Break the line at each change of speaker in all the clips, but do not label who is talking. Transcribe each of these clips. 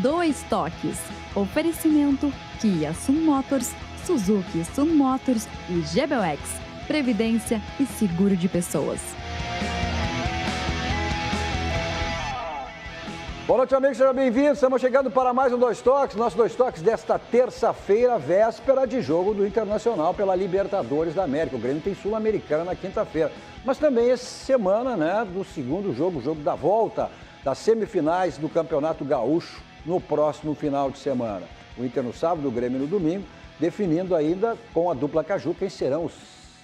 Dois Toques. Oferecimento Kia Sun Motors, Suzuki Sun Motors e GBUX. Previdência e seguro de pessoas.
Boa noite, amigos, sejam bem-vindos. Estamos chegando para mais um Dois Toques. Nosso Dois Toques desta terça-feira, véspera de jogo do Internacional pela Libertadores da América. O Grêmio tem Sul-Americana na quinta-feira. Mas também essa semana, né, do segundo jogo, o jogo da volta das semifinais do Campeonato Gaúcho no próximo final de semana. O Inter no sábado, o Grêmio no domingo, definindo ainda com a dupla Caju quem serão os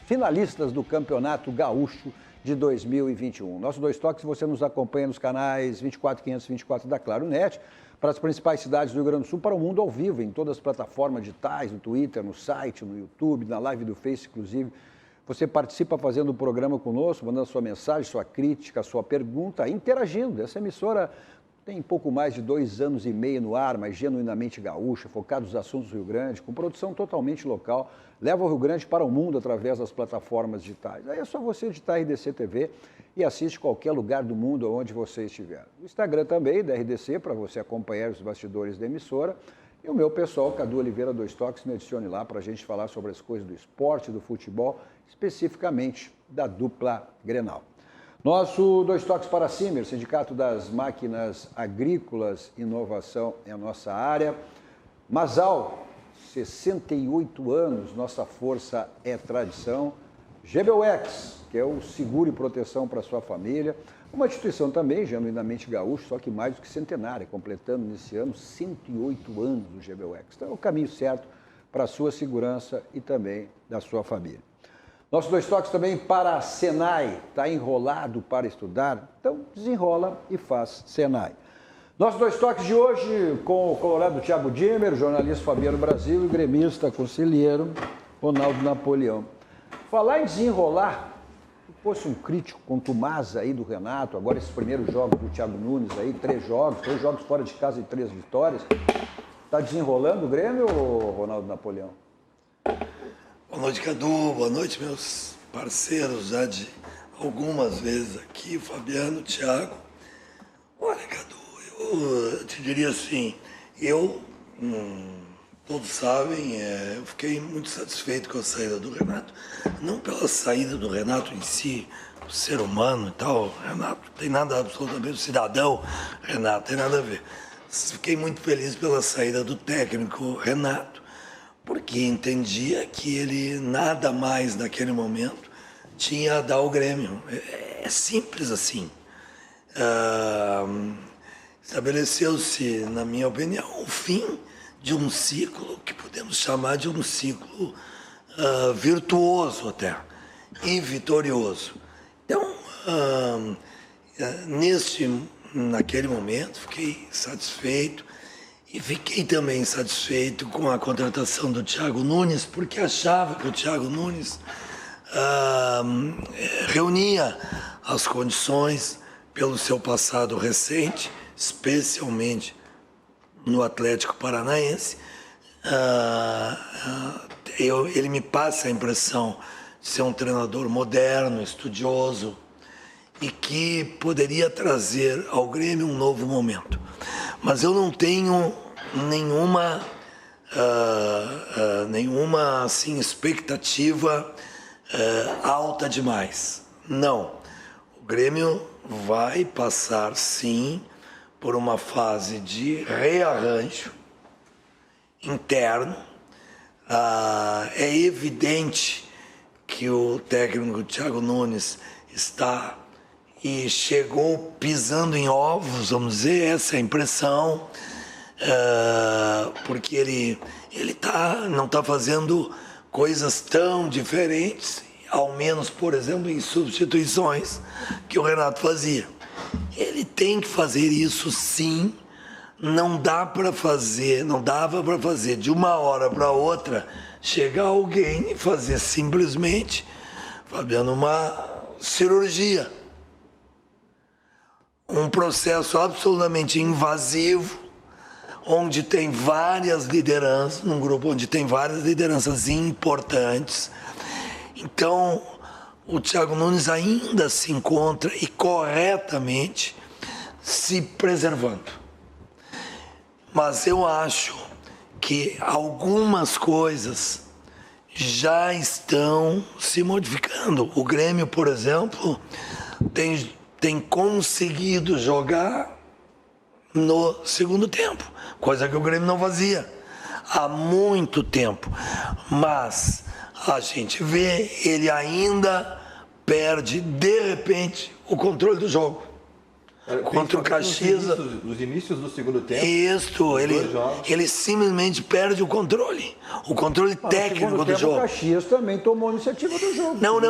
finalistas do Campeonato Gaúcho de 2021. Nosso Dois Toques, você nos acompanha nos canais 24524 da Claro Net, para as principais cidades do Rio Grande do Sul, para o mundo ao vivo, em todas as plataformas digitais, no Twitter, no site, no YouTube, na live do Face, inclusive. Você participa fazendo o programa conosco, mandando sua mensagem, sua crítica, sua pergunta, interagindo. Essa emissora tem pouco mais de 2 anos e meio no ar, mas genuinamente gaúcha, focada nos assuntos do Rio Grande, com produção totalmente local, leva o Rio Grande para o mundo através das plataformas digitais. Aí é só você digitar RDC TV e assiste qualquer lugar do mundo onde você estiver. O Instagram também, da RDC, para você acompanhar os bastidores da emissora. E o meu pessoal, Cadu Oliveira, Dois Toques, me adicione lá para a gente falar sobre as coisas do esporte, do futebol, especificamente da dupla Grenal. Nosso Dois Toques para a Cimer, Sindicato das Máquinas Agrícolas, inovação é a nossa área. Masal, 68 anos, nossa força é tradição. GBUX, que é o seguro e proteção para a sua família. Uma instituição também, genuinamente gaúcha, só que mais do que centenária, completando nesse ano 108 anos do GBUX. Então é o caminho certo para a sua segurança e também da sua família. Nossos Dois Toques também para a Senai. Está enrolado para estudar? Então desenrola e faz Senai. Nossos Dois Toques de hoje com o colorado Thiago Dimmer, jornalista Fabiano Brasil e gremista conselheiro Ronaldo Napoleão. Falar em desenrolar, se fosse um crítico contumaz aí do Renato, agora esses primeiros jogos do Thiago Nunes aí, 3 jogos fora de casa e 3 vitórias. Está desenrolando o Grêmio, ou Ronaldo Napoleão?
Boa noite, Cadu. Boa noite, meus parceiros já de algumas vezes aqui, o Fabiano, o Thiago. Olha, Cadu, eu te diria assim, todos sabem, eu fiquei muito satisfeito com a saída do Renato. Não pela saída do Renato em si, o ser humano e tal, Renato, não tem nada absolutamente, o cidadão Renato, tem nada a ver. Fiquei muito feliz pela saída do técnico Renato, porque entendia que ele nada mais naquele momento tinha a dar ao Grêmio. É simples assim. Estabeleceu-se, na minha opinião, o fim de um ciclo que podemos chamar de um ciclo virtuoso até, e vitorioso. Então, naquele momento, fiquei satisfeito. E fiquei também satisfeito com a contratação do Thiago Nunes, porque achava que o Thiago Nunes reunia as condições pelo seu passado recente, especialmente no Atlético Paranaense. Ele me passa a impressão de ser um treinador moderno, estudioso, e que poderia trazer ao Grêmio um novo momento. Mas eu não tenho nenhuma assim, expectativa alta demais. Não. O Grêmio vai passar, sim, por uma fase de rearranjo interno. É evidente que o técnico Thiago Nunes está e chegou pisando em ovos, vamos dizer, essa é a impressão, porque ele não está fazendo coisas tão diferentes, ao menos, por exemplo, em substituições, que o Renato fazia. Ele tem que fazer isso, sim. Não dava para fazer de uma hora para outra, chegar alguém e fazer simplesmente, Fabiano, uma cirurgia. Um processo absolutamente invasivo, onde tem várias lideranças, num grupo onde tem várias lideranças importantes. Então, o Thiago Nunes ainda se encontra, e corretamente, se preservando. Mas eu acho que algumas coisas já estão se modificando. O Grêmio, por exemplo, tem conseguido jogar no segundo tempo, coisa que o Grêmio não fazia há muito tempo. Mas a gente vê, ele ainda perde, de repente, o controle do jogo. Contra o Caxias.
Nos inícios do segundo tempo.
Isso, ele simplesmente perde o controle técnico do jogo.
O Caxias também tomou a iniciativa do jogo.
Não,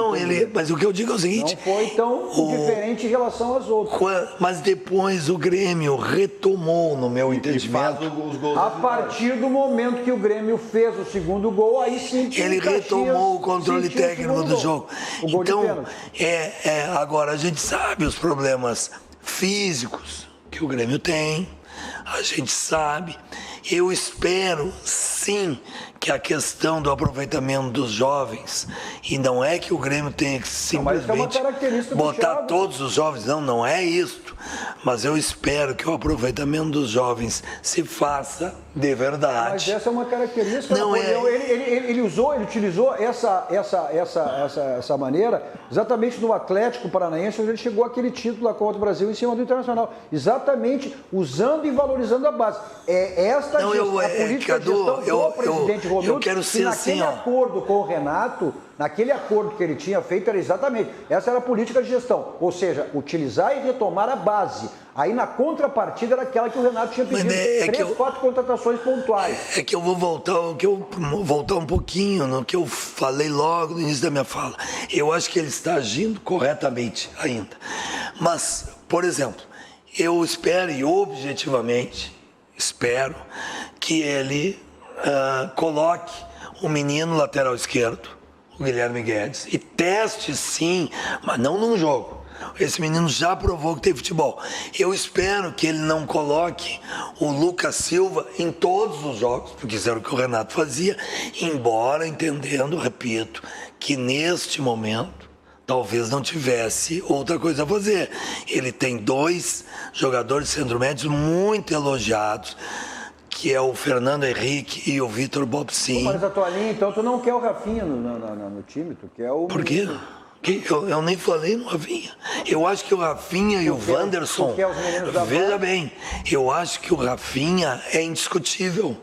mas o que eu digo é o seguinte.
Não foi tão diferente em relação às outras.
Mas depois o Grêmio retomou, no meu entendimento.
Os gols
a partir do momento que o Grêmio fez o segundo gol, aí sim
ele retomou o controle técnico do jogo. Então, agora a gente sabe os problemas físicos que o Grêmio tem, a gente sabe. Eu espero, sim, que a questão do aproveitamento dos jovens, e não é que o Grêmio tenha que simplesmente botar todos os jovens, não é isso, mas eu espero que o aproveitamento dos jovens se faça de verdade.
Mas essa é uma característica.
Não
ele utilizou essa maneira exatamente no Atlético Paranaense, onde ele chegou àquele título da Copa do Brasil em cima do Internacional, exatamente usando e valorizando a base. A política de gestão do presidente Romildo,
eu quero ser
naquele
assim,
acordo com o Renato, naquele acordo que ele tinha feito, era exatamente, essa era a política de gestão, ou seja, utilizar e retomar a base. Aí na contrapartida era aquela que o Renato tinha pedido, 4 contratações pontuais.
É que eu vou voltar um pouquinho no que eu falei logo no início da minha fala. Eu acho que ele está agindo corretamente ainda. Mas, por exemplo, eu espero e objetivamente espero que ele coloque o menino lateral esquerdo, o Guilherme Guedes, e teste sim, mas não num jogo. Esse menino já provou que tem futebol. Eu espero que ele não coloque o Lucas Silva em todos os jogos, porque isso era o que o Renato fazia, embora entendendo, repito, que neste momento talvez não tivesse outra coisa a fazer. Ele tem 2 jogadores centro-médios muito elogiados, que é o Fernando Henrique e o Vitor Bobsin.
Mas a tua linha, então, tu não quer o Rafinha no time, tu quer o...
Por quê? Eu nem falei no Rafinha. Eu acho que o Rafinha e o Wanderson... Veja bem, eu acho que o Rafinha é indiscutível.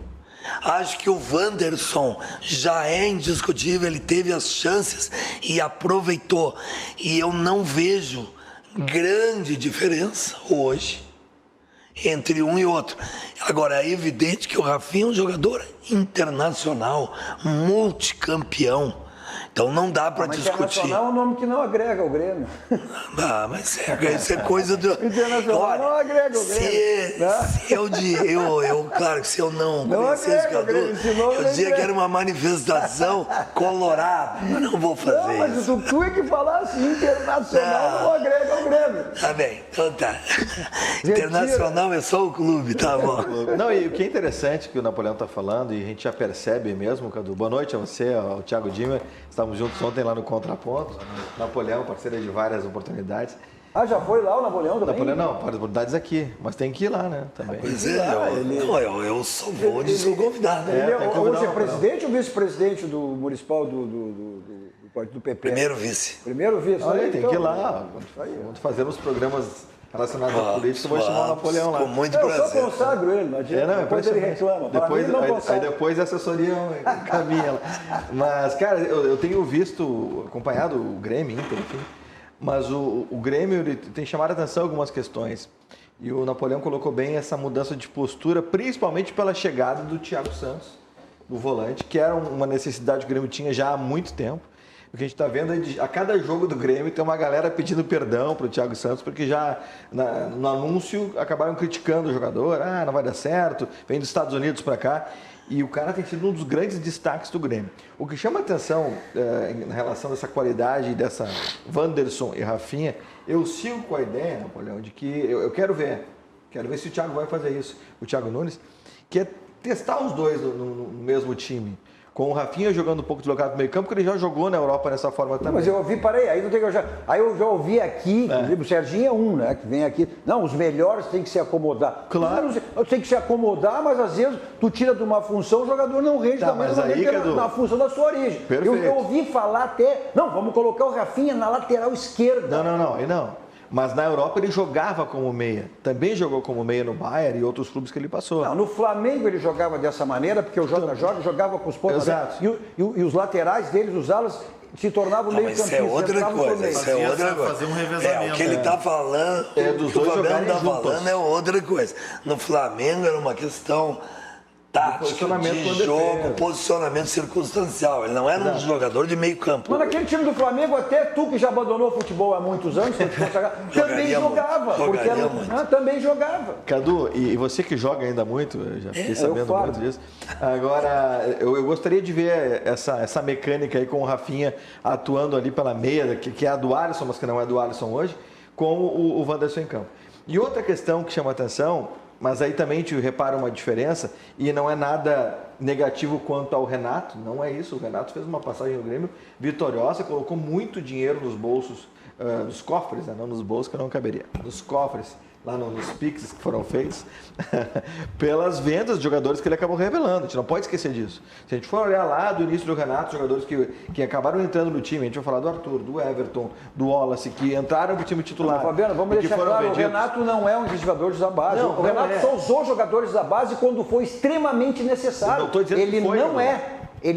Acho que o Wanderson já é indiscutível, ele teve as chances e aproveitou. E eu não vejo grande diferença hoje entre um e outro. Agora, é evidente que o Rafinha é um jogador internacional, multicampeão. Então não dá para discutir.
Internacional é um nome que não agrega ao Grêmio.
Mas isso é coisa do...
Internacional. Olha, não agrega ao Grêmio. Claro que se eu não conhecesse o jogador, eu dizia que era uma manifestação colorada. Mas não vou fazer isso. Mas se tu é que falasse internacional, não agrega ao Grêmio.
Tá bem, então tá. Internacional é só o clube, tá bom.
Não, e o que é interessante que o Napoleão está falando, e a gente já percebe mesmo, Cadu. Boa noite a você, ao Thiago Dimmer. Estávamos juntos ontem lá no Contraponto. Napoleão, parceiro de várias oportunidades.
Já foi lá o Napoleão também?
Napoleão não, várias oportunidades aqui, mas tem que ir lá, né? Também.
Pois é, eu só vou de sou convidado.
Hoje é presidente ou vice-presidente do municipal do PP?
Primeiro vice.
Primeiro vice.
Olha aí, tem que ir lá. Quando fazermos programas relacionados à política, eu vou chamar o Napoleão lá.
Com muito prazer.
Eu só consagro ele, não adianta. Depois ele reclama.
Aí depois a assessoria caminha lá. Mas, cara, eu tenho visto, acompanhado o Grêmio, Inter, enfim, mas o Grêmio ele tem chamado a atenção algumas questões. E o Napoleão colocou bem essa mudança de postura, principalmente pela chegada do Thiago Santos, do volante, que era uma necessidade que o Grêmio tinha já há muito tempo. O que a gente está vendo é a cada jogo do Grêmio tem uma galera pedindo perdão para o Thiago Santos, porque já no anúncio acabaram criticando o jogador, não vai dar certo, vem dos Estados Unidos para cá. E o cara tem sido um dos grandes destaques do Grêmio. O que chama atenção em relação a essa qualidade dessa Wanderson e Rafinha, eu sigo com a ideia, Napoleão, de que eu quero ver se o Thiago vai fazer isso, o Thiago Nunes, que é testar os dois no mesmo time. com o Rafinha jogando um pouco deslocado no meio campo, porque ele já jogou na Europa dessa forma também.
Mas eu ouvi, aí eu já ouvi aqui, o Serginho é um, né, que vem aqui, não, os melhores têm que se acomodar.
Claro.
Tem que se acomodar, mas às vezes tu tira de uma função, o jogador não rende da mesma maneira na função da sua origem. Eu ouvi falar até, não, vamos colocar o Rafinha na lateral esquerda.
Não. Mas na Europa ele jogava como meia. Também jogou como meia no Bayern e outros clubes que ele passou.
Não, no Flamengo ele jogava dessa maneira, porque o JJ jogava com os pontas.
Exato.
E os laterais deles, os alas, se tornavam meio campistas.
Isso é outra coisa. Isso é outra coisa.
Fazer um revezamento.
O que ele está falando,
dos
o que o
dois
Fabiano está
jogarem juntos.
falando é outra coisa. No Flamengo era uma questão tática, de jogo, posicionamento circunstancial. Ele não era um jogador de meio campo.
Mas naquele time do Flamengo, até tu que já abandonou o futebol há muitos anos, também jogava. Também jogava.
Cadu, e você que joga ainda muito, eu já fiquei sabendo muito disso. Agora, eu gostaria de ver essa mecânica aí com o Rafinha atuando ali pela meia, que é a do Alisson, mas que não é do Alisson hoje, com o Wanderson em campo. E outra questão que chama atenção, mas aí também te repara uma diferença, e não é nada negativo quanto ao Renato, não é isso. O Renato fez uma passagem no Grêmio vitoriosa, colocou muito dinheiro nos bolsos, nos cofres, né? Não nos bolsos, que não caberia, nos cofres, lá nos Pix que foram feitos, pelas vendas de jogadores que ele acabou revelando. A gente não pode esquecer disso. Se a gente for olhar lá do início do Renato, jogadores que acabaram entrando no time, a gente vai falar do Arthur, do Everton, do Wallace, que entraram para o time titular.
Fabiano, vamos deixar claro, o Renato não é um dos jogadores da base. O Renato só usou jogadores da base quando foi extremamente necessário.
Não estou dizendo
ele
que foi,
não é.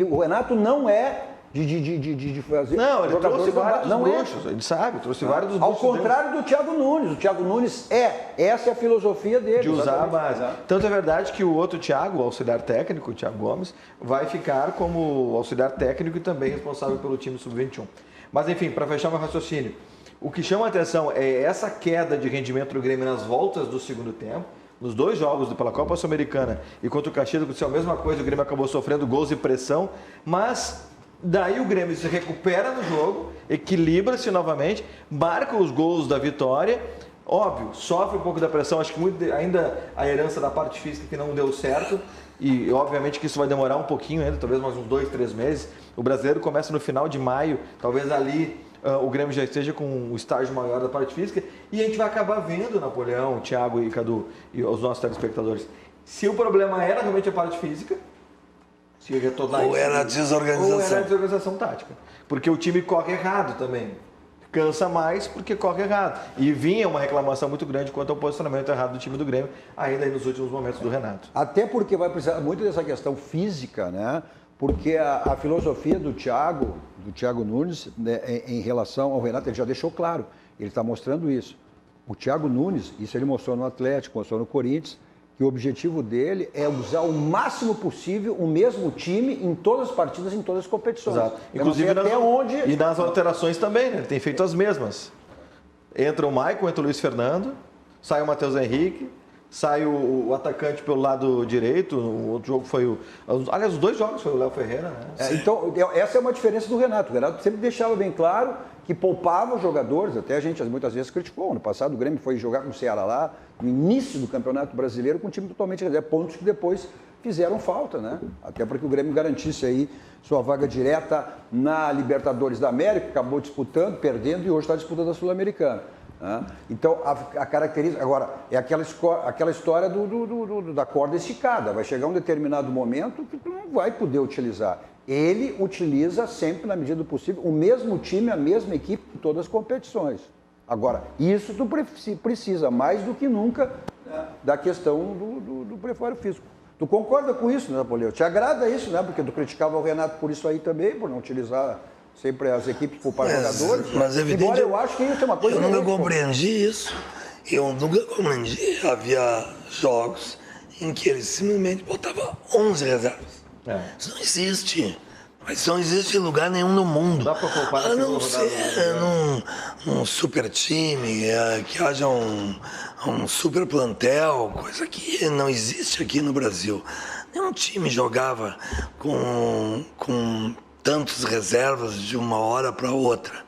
O Renato não é de fazer.
Não, ele trouxe vários
não
bruxos, ele sabe, trouxe vários dos
Ao
bruxos.
contrário do Thiago Nunes. O Thiago Nunes essa é a filosofia dele.
De usar a base. Tanto é verdade que o outro Thiago, o auxiliar técnico, o Thiago Gomes, vai ficar como auxiliar técnico e também responsável pelo time sub-21. Mas enfim, para fechar meu raciocínio, o que chama a atenção é essa queda de rendimento do Grêmio nas voltas do segundo tempo. Nos dois jogos pela Copa Sul-Americana e contra o Caxias, aconteceu a mesma coisa, o Grêmio acabou sofrendo gols e pressão, mas daí o Grêmio se recupera no jogo, equilibra-se novamente, marca os gols da vitória, óbvio, sofre um pouco da pressão, acho que muito ainda a herança da parte física que não deu certo, e obviamente que isso vai demorar um pouquinho ainda, talvez mais uns 2, 3 meses. O brasileiro começa no final de maio, talvez ali o Grêmio já esteja com um estágio maior da parte física, e a gente vai acabar vendo, Napoleão, Thiago e Cadu e os nossos telespectadores, se o problema era realmente a parte física, se retornar
ou era a desorganização.
Ou era a desorganização tática. Porque o time corre errado também. Cansa mais porque corre errado. E vinha uma reclamação muito grande quanto ao posicionamento errado do time do Grêmio, ainda aí nos últimos momentos do Renato.
Até porque vai precisar muito dessa questão física, né? Porque a filosofia do Thiago Nunes, né, em relação ao Renato, ele já deixou claro. Ele está mostrando isso. O Thiago Nunes, isso ele mostrou no Atlético, mostrou no Corinthians, que o objetivo dele é usar o máximo possível o mesmo time em todas as partidas, em todas as competições.
Exato. Inclusive e nas alterações também, né? Ele tem feito as mesmas. Entra o Maicon, entra o Luiz Fernando, sai o Matheus Henrique, sai o atacante pelo lado direito, o outro jogo foi aliás, os dois jogos foi o Léo Ferreira, né?
Então, essa é uma diferença do Renato. O Renato sempre deixava bem claro que poupava os jogadores, até a gente muitas vezes criticou. No passado o Grêmio foi jogar com o Ceará lá, no início do Campeonato Brasileiro, com um time totalmente reserva, pontos que depois fizeram falta, né? Até para que o Grêmio garantisse aí sua vaga direta na Libertadores da América, acabou disputando, perdendo e hoje está disputando a Sul-Americana. Né? Então, a característica... Agora, é aquela história da corda esticada. Vai chegar um determinado momento que tu não vai poder utilizar. Ele utiliza sempre, na medida do possível, o mesmo time, a mesma equipe em todas as competições. Agora, isso tu precisa, mais do que nunca, da questão do preparo físico. Tu concorda com isso, né, Napoleão? Te agrada isso, né? Porque tu criticava o Renato por isso aí também, por não utilizar sempre as equipes poupar jogadores.
Mas evidente,
embora eu acho que isso é uma coisa...
Eu nunca compreendi isso. Eu nunca compreendi. Havia jogos em que ele simplesmente botava 11 reservas. Isso não existe. Mas isso não existe em lugar nenhum no mundo.
Dá pra poupar
a não ser num super time, que haja um super plantel, coisa que não existe aqui no Brasil. Nenhum time jogava com tantos reservas de uma hora para outra.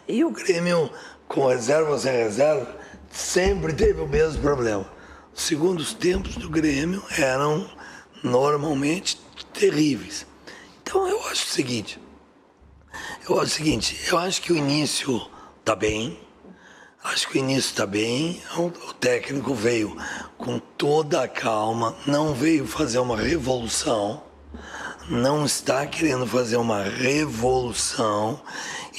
E o Grêmio, com reserva ou sem reserva, sempre teve o mesmo problema. Os segundos tempos do Grêmio eram normalmente terríveis. Então eu acho o seguinte, eu acho que o início está bem, o técnico veio com toda a calma, não veio fazer uma revolução, não está querendo fazer uma revolução,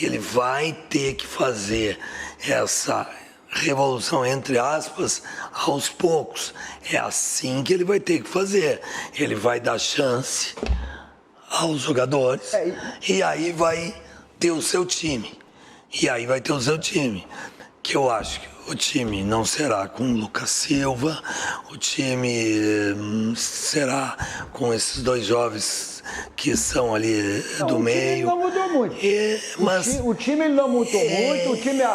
ele vai ter que fazer essa revolução, entre aspas, aos poucos. É assim que ele vai ter que fazer. Ele vai dar chance aos jogadores e aí vai ter o seu time. Que eu acho que o time não será com o Lucas Silva, o time será com esses dois jovens que são ali do meio.
O time não mudou muito. O time não mudou muito, o time é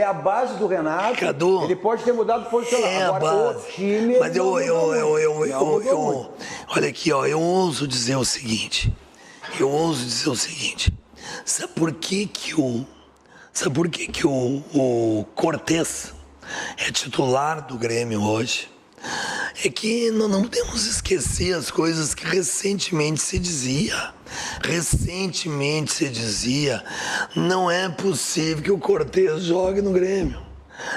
a base do Renato.
Cadu,
ele pode ter mudado o posicionamento. Agora, o time
mas olha aqui, ó, eu ouso dizer o seguinte. Sabe por que o Cortez é titular do Grêmio hoje? É que nós não podemos esquecer as coisas que recentemente se dizia. Não é possível que o Cortez jogue no Grêmio.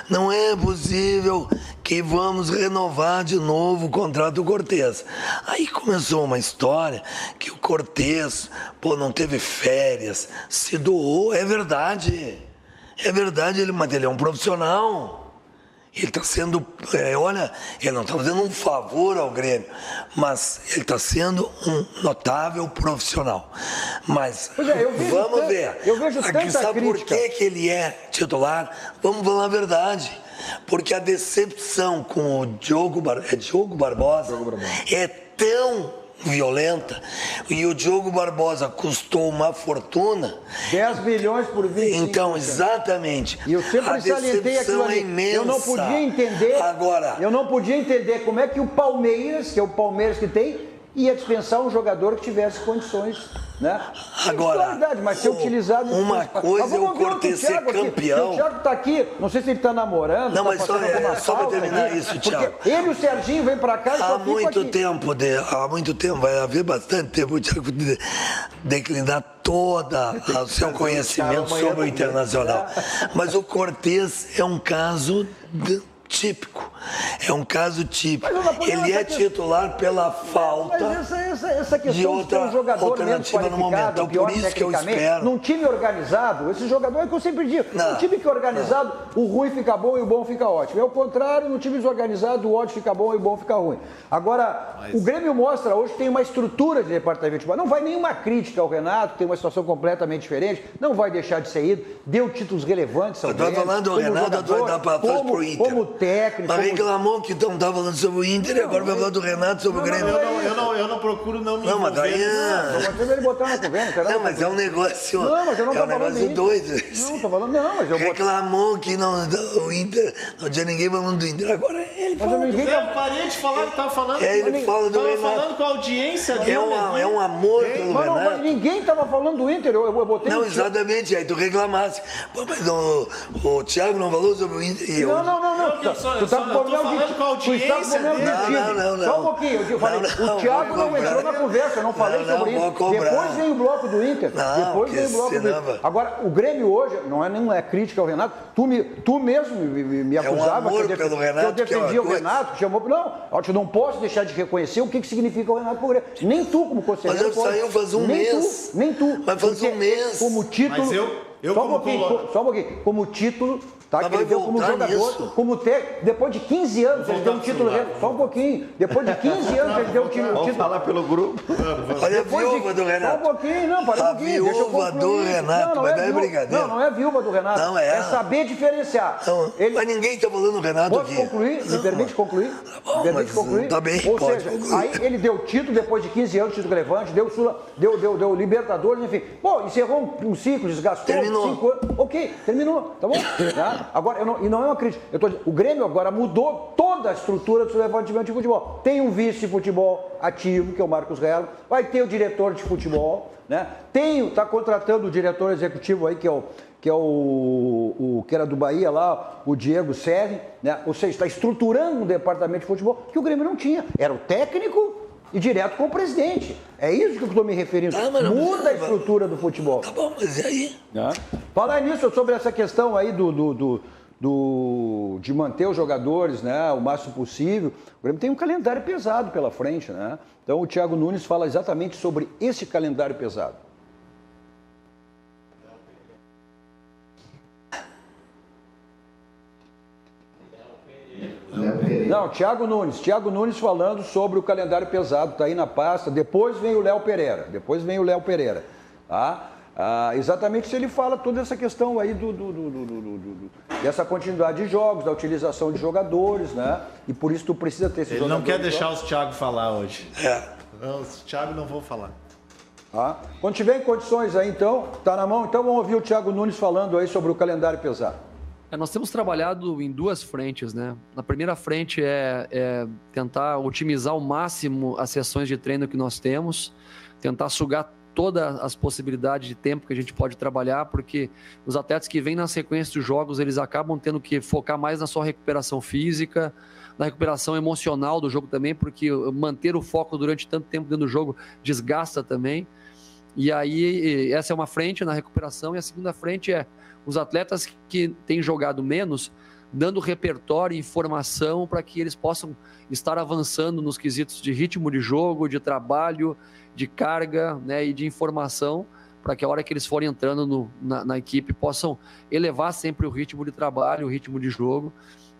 Não é possível que vamos renovar de novo o contrato do Cortez. Aí começou uma história que o Cortez, não teve férias, se doou. É verdade, mas ele é um profissional. Ele está sendo, ele não está fazendo um favor ao Grêmio, mas ele está sendo um notável profissional. Mas vamos ver.
Eu vejo tanta
sabe
crítica.
Por que ele é titular? Vamos falar a verdade. Porque a decepção com o Diogo Barbosa é tão violenta, e o Diogo Barbosa custou uma fortuna.
10 milhões por 25.
Então, exatamente.
E eu sempre salientei aquilo ali.
Imensa.
Eu não podia entender como é que o Palmeiras, que é o Palmeiras que tem, ia dispensar um jogador que tivesse condições, né?
Agora,
mas ser utilizado...
Uma coisa é o Cortez ser campeão.
O Thiago está aqui, não sei se ele está namorando.
Não, mas só para terminar isso, Thiago.
Ele e o Serginho vêm para cá e
há muito tempo, vai haver bastante tempo o Thiago declinar toda o seu conhecimento sobre o Internacional. Mas o Cortez é um caso típico. Ele é titular pela falta de outra alternativa no momento. Então, por isso que eu espero.
Num time organizado, esse jogador é que eu sempre digo. Num time que é organizado, o ruim fica bom e o bom fica ótimo. É o contrário, no time desorganizado, o ótimo fica bom e o bom fica ruim. Agora, o Grêmio mostra hoje que tem uma estrutura de departamento de futebol. Não vai nenhuma crítica ao Renato, tem uma situação completamente diferente, não vai deixar de ser ido, deu títulos relevantes ao Grêmio.
Estou falando do Renato, vai dar para trás pro Inter.
Como técnico.
Mas reclamou que não estava falando sobre o Inter e agora vai falar do Renato sobre o Grêmio.
Eu não procuro não me envolver.
Mas ele botar na conversa.
Não, mas é um negócio.
Não, mas eu não
é um negócio doido.
Não, tô falando, não, mas eu
reclamou que o Inter, não tinha ninguém falando do Inter. Agora ele fala.
Eu parei de falar que estava falando.
Ele fala do Renato.
Estava falando com a audiência dele.
É um amor pelo Renato.
Mas ninguém estava falando do Inter. Eu botei.
Não, exatamente. Aí tu reclamasse. Pô, mas o Thiago não falou sobre o Inter.
Não. Tu tá com problema
com a audiência dele.
Não. Só um pouquinho. Eu falei, o Thiago não entrou na conversa. Eu não falei sobre isso. Depois vem o bloco do Inter. Agora, o Grêmio hoje, não é crítica ao Renato. Tu mesmo me acusava que eu defendia o Renato, que chamou. Não, eu não posso deixar de reconhecer o que significa o Renato pro Grêmio. Nem tu, como conselheiro.
Mas saiu faz um mês.
Nem tu.
Mas faz um mês.
Como título. Só um pouquinho. Como título. Tá, que ele deu como jogador, como técnico, depois de 15 anos ele deu um título, só um pouquinho, depois de 15 anos ele deu um título.
Vamos falar pelo grupo.
Olha a viúva do Renato.
Só um pouquinho, para um pouquinho.
A viúva do Renato, mas não é brincadeira.
Não é viúva do Renato,
não
é saber diferenciar.
Mas ninguém está falando do Renato aqui.
Posso concluir? Me permite concluir?
Tá bem,
ou seja, aí ele deu título depois de 15 anos, título relevante, deu Libertadores, enfim. Pô, encerrou um ciclo, desgastou.
Terminou.
5 anos. Ok, terminou, tá bom? Agora, e não é uma crítica. Eu tô dizendo, o Grêmio agora mudou toda a estrutura do seu levantamento de futebol. Tem um vice de futebol ativo, que é o Marcos Relo, vai ter o diretor de futebol, né? Está contratando o diretor executivo aí, que era do Bahia lá, o Diego Serri, né? Ou seja, está estruturando um departamento de futebol que o Grêmio não tinha. Era o técnico e direto com o presidente. É isso que eu estou me referindo. Muda a estrutura do futebol.
Tá bom, mas e aí?
Falar nisso, sobre essa questão aí de manter os jogadores, né, o máximo possível. O Grêmio tem um calendário pesado pela frente, né? Então o Thiago Nunes fala exatamente sobre esse calendário pesado. Não, Thiago Nunes falando sobre o calendário pesado, está aí na pasta. Depois vem o Léo Pereira, tá? Exatamente se ele fala toda essa questão aí dessa continuidade de jogos, da utilização de jogadores, né? E por isso tu precisa ter esses jogadores.
Ele não quer deixar os Thiago falar hoje. Os Thiago não vou falar.
Quando tiver em condições aí, então, tá na mão, então vamos ouvir o Thiago Nunes falando aí sobre o calendário pesado.
Nós temos trabalhado em duas frentes, né? Na primeira frente é tentar otimizar ao máximo as sessões de treino que nós temos, tentar sugar todas as possibilidades de tempo que a gente pode trabalhar, porque os atletas que vêm na sequência dos jogos, eles acabam tendo que focar mais na sua recuperação física, na recuperação emocional do jogo também, porque manter o foco durante tanto tempo dentro do jogo desgasta também. E aí, essa é uma frente na recuperação, e a segunda frente é os atletas que têm jogado menos, dando repertório e informação para que eles possam estar avançando nos quesitos de ritmo de jogo, de trabalho, de carga, né, e de informação, para que a hora que eles forem entrando na equipe possam elevar sempre o ritmo de trabalho, o ritmo de jogo,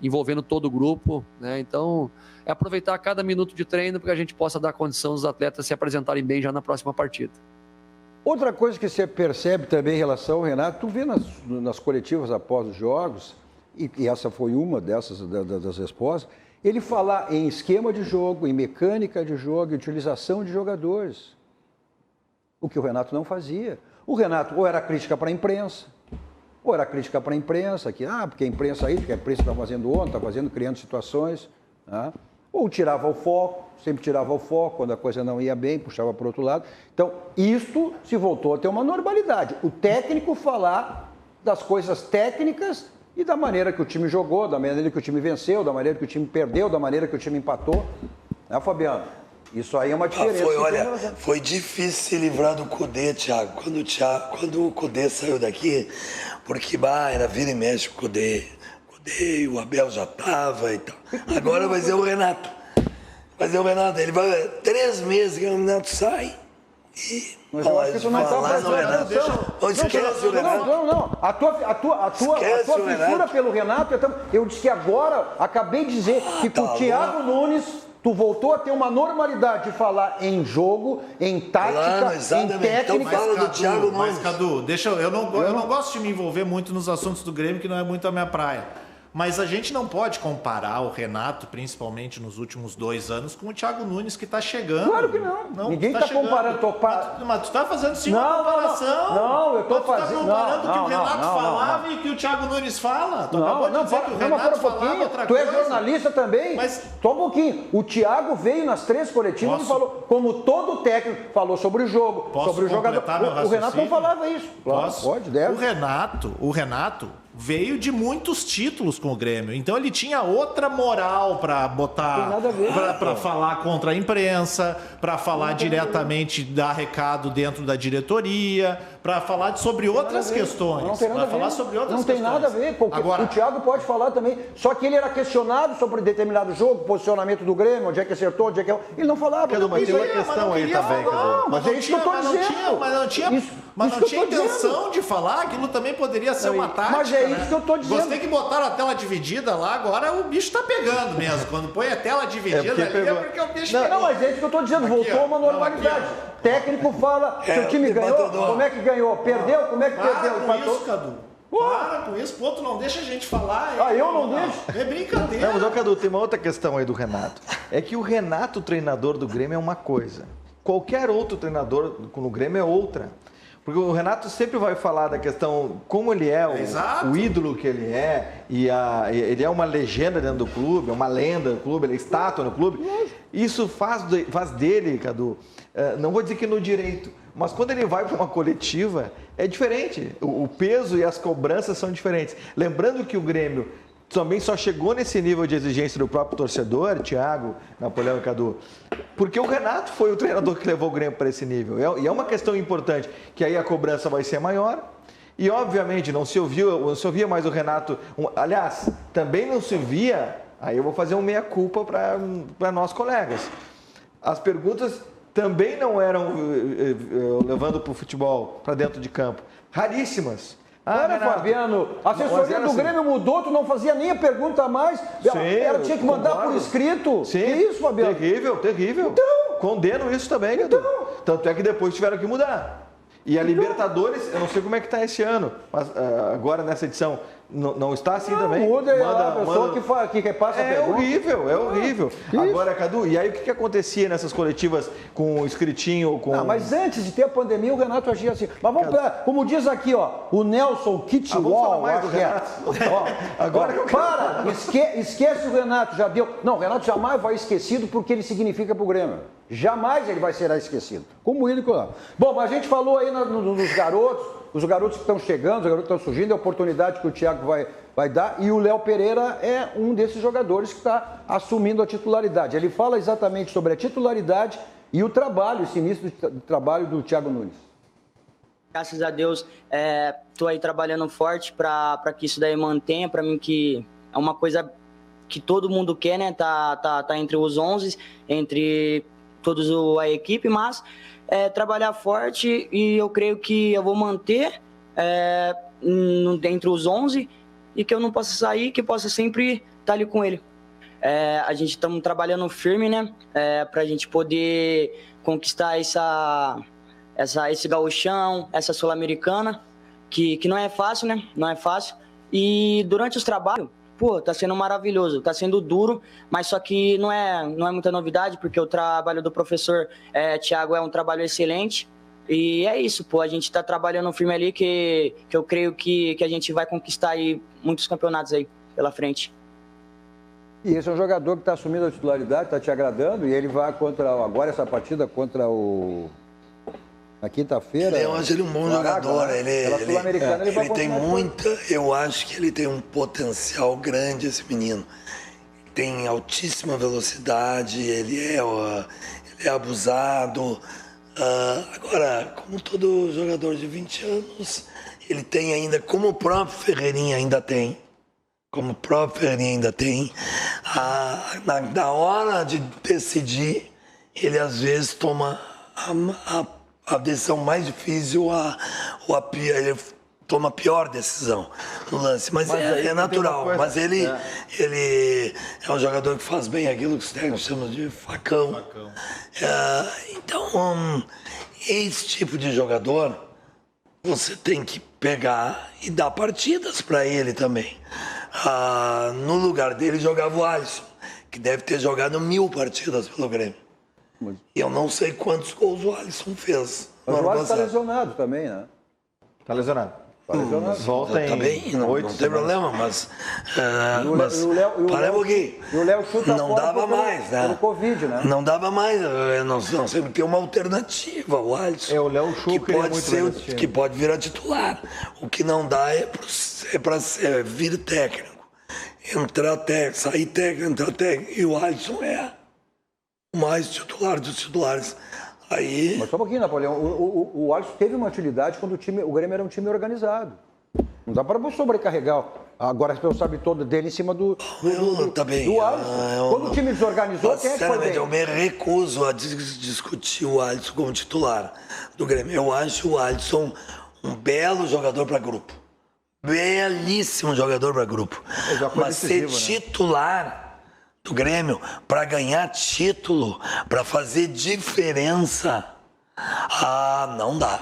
envolvendo todo o grupo, né? Então, é aproveitar cada minuto de treino para que a gente possa dar condição aos atletas se apresentarem bem já na próxima partida.
Outra coisa que você percebe também em relação ao Renato, tu vê nas coletivas após os jogos, e essa foi uma das respostas, ele falar em esquema de jogo, em mecânica de jogo, em utilização de jogadores. O que o Renato não fazia. O Renato ou era crítica para a imprensa, porque a imprensa está fazendo ontem, está fazendo, criando situações, né? Ou tirava o foco, sempre tirava o foco, quando a coisa não ia bem, puxava para o outro lado. Então, isto se voltou a ter uma normalidade. O técnico falar das coisas técnicas e da maneira que o time jogou, da maneira que o time venceu, da maneira que o time perdeu, da maneira que o time empatou. Né, Fabiano? Isso aí é uma diferença.
Foi difícil se livrar do Cudê, Thiago. Quando o Cudê saiu daqui, porque era vira e mexe o Cudê. E o Abel já estava e tal. Agora vai ser o Renato. Ele vai 3 meses que o Renato sai. E
mas eu acho que tu não está prestando atenção.
Esquece o Renato.
Não. A tua fissura pelo Renato, eu disse que agora, acabei de dizer que com o Thiago Nunes, tu voltou a ter uma normalidade de falar em jogo, em tática, em técnica.
Então fala do Thiago Nunes.
Mas, Cadu, eu não gosto de me envolver muito nos assuntos do Grêmio, que não é muito a minha praia. Mas a gente não pode comparar o Renato, principalmente nos últimos 2 anos, com o Thiago Nunes, que está chegando.
Claro que não. Ninguém está comparando.
Mas tu está fazendo sim uma comparação.
Não, eu estou fazendo.
Tu está comparando o que o Renato falava e o que o Thiago Nunes fala. Tu acabou de dizer que o Renato falava outra coisa.
Tu é jornalista também.
Mas
só um pouquinho. O Thiago veio nas 3 coletivas e falou, como todo técnico, falou sobre o jogo, sobre o jogador. O Renato não falava isso.
Pode, deve. O Renato veio de muitos títulos com o Grêmio. Então ele tinha outra moral para botar, para falar contra a imprensa, para falar diretamente, dar recado dentro da diretoria, para falar sobre outras questões.
Não tem nada a ver.
Falar sobre outras
questões. Não tem nada a ver. Agora, o Thiago pode falar também. Só que ele era questionado sobre determinado jogo, posicionamento do Grêmio, onde é que acertou, onde é que... Ele não falava.
Mas tem uma questão aí também, Cadu.
Mas é isso que eu estou dizendo.
Mas não tinha intenção de falar, aquilo também poderia ser uma tática.
Mas é isso que eu estou dizendo.
Você que botaram a tela dividida lá, agora o bicho tá pegando mesmo. Quando põe a tela dividida ali, é porque o bicho pegou.
Não, mas é isso que eu estou dizendo. Voltou a uma normalidade. Técnico fala, seu time ganhou, como é que ganhou? Perdeu, como é que perdeu?
Para com isso, Cadu. Para com isso, pô, tu não deixa a gente falar.
Eu não deixo?
É brincadeira.
Não, mas, Cadu, tem uma outra questão aí do Renato. É que o Renato, treinador do Grêmio, é uma coisa. Qualquer outro treinador no Grêmio é outra. Porque o Renato sempre vai falar da questão como ele é, o ídolo que ele é, ele é uma legenda dentro do clube, é uma lenda do clube, ele é estátua no clube. Isso faz dele, Cadu, não vou dizer que no direito, mas quando ele vai para uma coletiva, é diferente. O peso e as cobranças são diferentes. Lembrando que o Grêmio também só chegou nesse nível de exigência do próprio torcedor, Thiago, Napoleão e Cadu, porque o Renato foi o treinador que levou o Grêmio para esse nível. E é uma questão importante, que aí a cobrança vai ser maior. E, obviamente, não se ouvia mais o Renato. Aliás, também não se via, aí eu vou fazer um meia-culpa para nós colegas. As perguntas também não eram levando para o futebol, para dentro de campo. Raríssimas.
Olha, Fabiano, a assessoria do Grêmio mudou, tu não fazia nem a pergunta a mais. Ela tinha que mandar por escrito.
Sim,
que isso, Fabiano?
Terrível.
Então,
condeno isso também, Cadu. Tanto é que depois tiveram que mudar. E a Libertadores, eu não sei como é que está esse ano, mas agora nessa edição não está assim também.
Muda a pessoa que repassa a pergunta.
É horrível. Agora, Cadu, e aí o que acontecia nessas coletivas com o escritinho?
Mas antes de ter a pandemia, o Renato agia assim. Mas vamos para, como diz aqui, ó, o Nelson Kitwall.
Vamos falar mais do Renato.
Esquece o Renato, já deu. Não, o Renato jamais vai esquecido porque ele significa para o Grêmio. Jamais ele vai ser esquecido. Como ele. Bom, mas a gente falou aí nos garotos, os garotos que estão chegando, os garotos que estão surgindo, a oportunidade que o Thiago vai dar, e o Léo Pereira é um desses jogadores que está assumindo a titularidade. Ele fala exatamente sobre a titularidade e o trabalho, esse início do trabalho do Thiago Nunes.
Graças a Deus, estou aí trabalhando forte para que isso daí mantenha, para mim que é uma coisa que todo mundo quer, né? Tá entre os 11, entre todos a equipe, mas trabalhar forte, e eu creio que eu vou manter entre os 11 e que eu não possa sair, que possa sempre estar ali com ele. A gente estamos trabalhando firme, né? Para a gente poder conquistar esse gauchão, essa sul-americana, que não é fácil, né? Não é fácil. E durante os trabalhos, tá sendo maravilhoso, tá sendo duro, mas só que não é muita novidade, porque o trabalho do professor Thiago é um trabalho excelente. E é isso, a gente tá trabalhando firme ali, que eu creio que a gente vai conquistar aí muitos campeonatos aí pela frente.
E esse é um jogador que está assumindo a titularidade, está te agradando, e ele vai agora essa partida contra na quinta-feira.
Eu acho ele um bom jogador. Ele tem eu acho que ele tem um potencial grande, esse menino. Tem altíssima velocidade, ele é abusado. Agora, como todo jogador de 20 anos, ele tem ainda, como o próprio Ferreirinha ainda tem, na hora de decidir, ele às vezes toma a decisão mais difícil, ele toma a pior decisão no lance. Mas é natural. Mas ele é um jogador que faz bem aquilo que os técnicos chamam de facão. Então, esse tipo de jogador, você tem que pegar e dar partidas para ele também. No lugar dele jogava o Alisson, que deve ter jogado 1000 partidas pelo Grêmio. E eu não sei quantos gols o Alisson fez.
Mas o Alisson está lesionado também, né?
Está lesionado.
Volta em 8, não tem problema, mas para um pouquinho.
E o Léo chuta
não dava mais, né?
Pelo Covid, né?
Não dava mais, não sempre tem uma alternativa, o Alisson.
O Léo Chuca
que pode virar titular. O que não dá é para vir técnico. Sair técnico, entrar técnico. E o Alisson é o mais titular dos titulares. Aí...
Mas só um pouquinho, Napoleão. O Alisson teve uma utilidade quando o Grêmio era um time organizado. Não dá para sobrecarregar agora a responsabilidade toda dele em cima do Alisson. Quando o time desorganizou, quem é que foi bem?
Eu me recuso a discutir o Alisson como titular do Grêmio. Eu acho o Alisson um belo jogador para grupo. Belíssimo jogador para grupo. Mas ser titular do Grêmio, para ganhar título, para fazer diferença, não dá.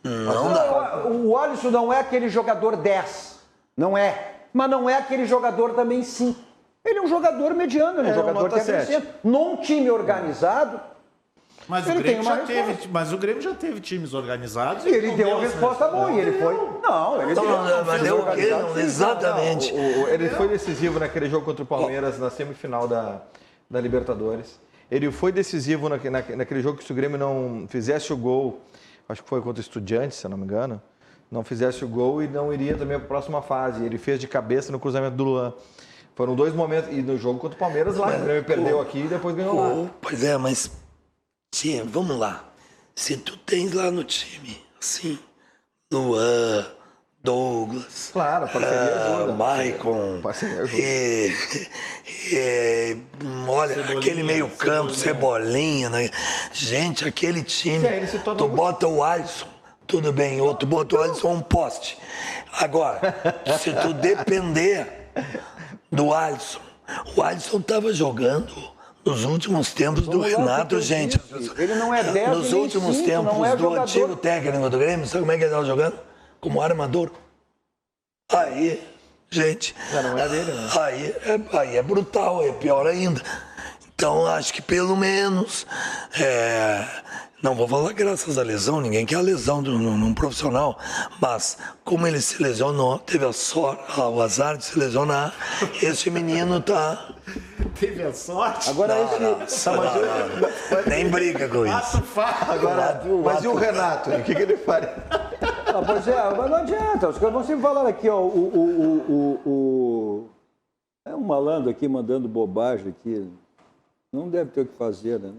Não dá.
O Alisson não é aquele jogador 10, não é. Mas não é aquele jogador também 5. Ele é um jogador mediano, ele é um jogador que é crescendo. Num time organizado,
mas o Grêmio já teve times organizados.
E ele deu uma resposta boa, e ele foi...
Mas deu o quê? Exatamente.
Ele foi decisivo naquele jogo contra o Palmeiras, na semifinal da Libertadores. Ele foi decisivo naquele jogo que se o Grêmio não fizesse o gol, acho que foi contra o Estudiantes, se eu não me engano, não fizesse o gol e não iria também para a próxima fase. Ele fez de cabeça no cruzamento do Luan. Foram 2 momentos. E no jogo contra o Palmeiras lá, o Grêmio perdeu aqui e depois ganhou lá.
Pois é, mas, tia, vamos lá. Se tu tens lá no time, assim, Luan, Douglas,
claro, parceria ajuda.
Maicon,
Parceria ajuda.
Olha,
Cebolinha,
aquele meio campo, Cebolinha, né? Gente, aquele time, tu bota o Alisson, tudo bem, outro bota o Alisson um poste. Agora, se tu depender do Alisson, o Alisson estava jogando nos últimos tempos do Renato, gente.
Ele não é 10,
nos últimos tempos do antigo técnico do Grêmio, sabe como é que ele estava jogando? Como armador. Aí, gente,
não é dele, né?
Aí é brutal, é pior ainda. Então, acho que pelo menos, não vou falar graças à lesão, ninguém quer a lesão num profissional, mas como ele se lesionou, teve o azar de se lesionar, esse menino tá...
Teve a sorte?
Agora
nem briga com isso.
Agora, mas e o Renato? O que ele faria?
Pois é, mas não adianta. Os caras vão sempre falar aqui, ó. É um malandro aqui mandando bobagem aqui. Não deve ter o que fazer, né?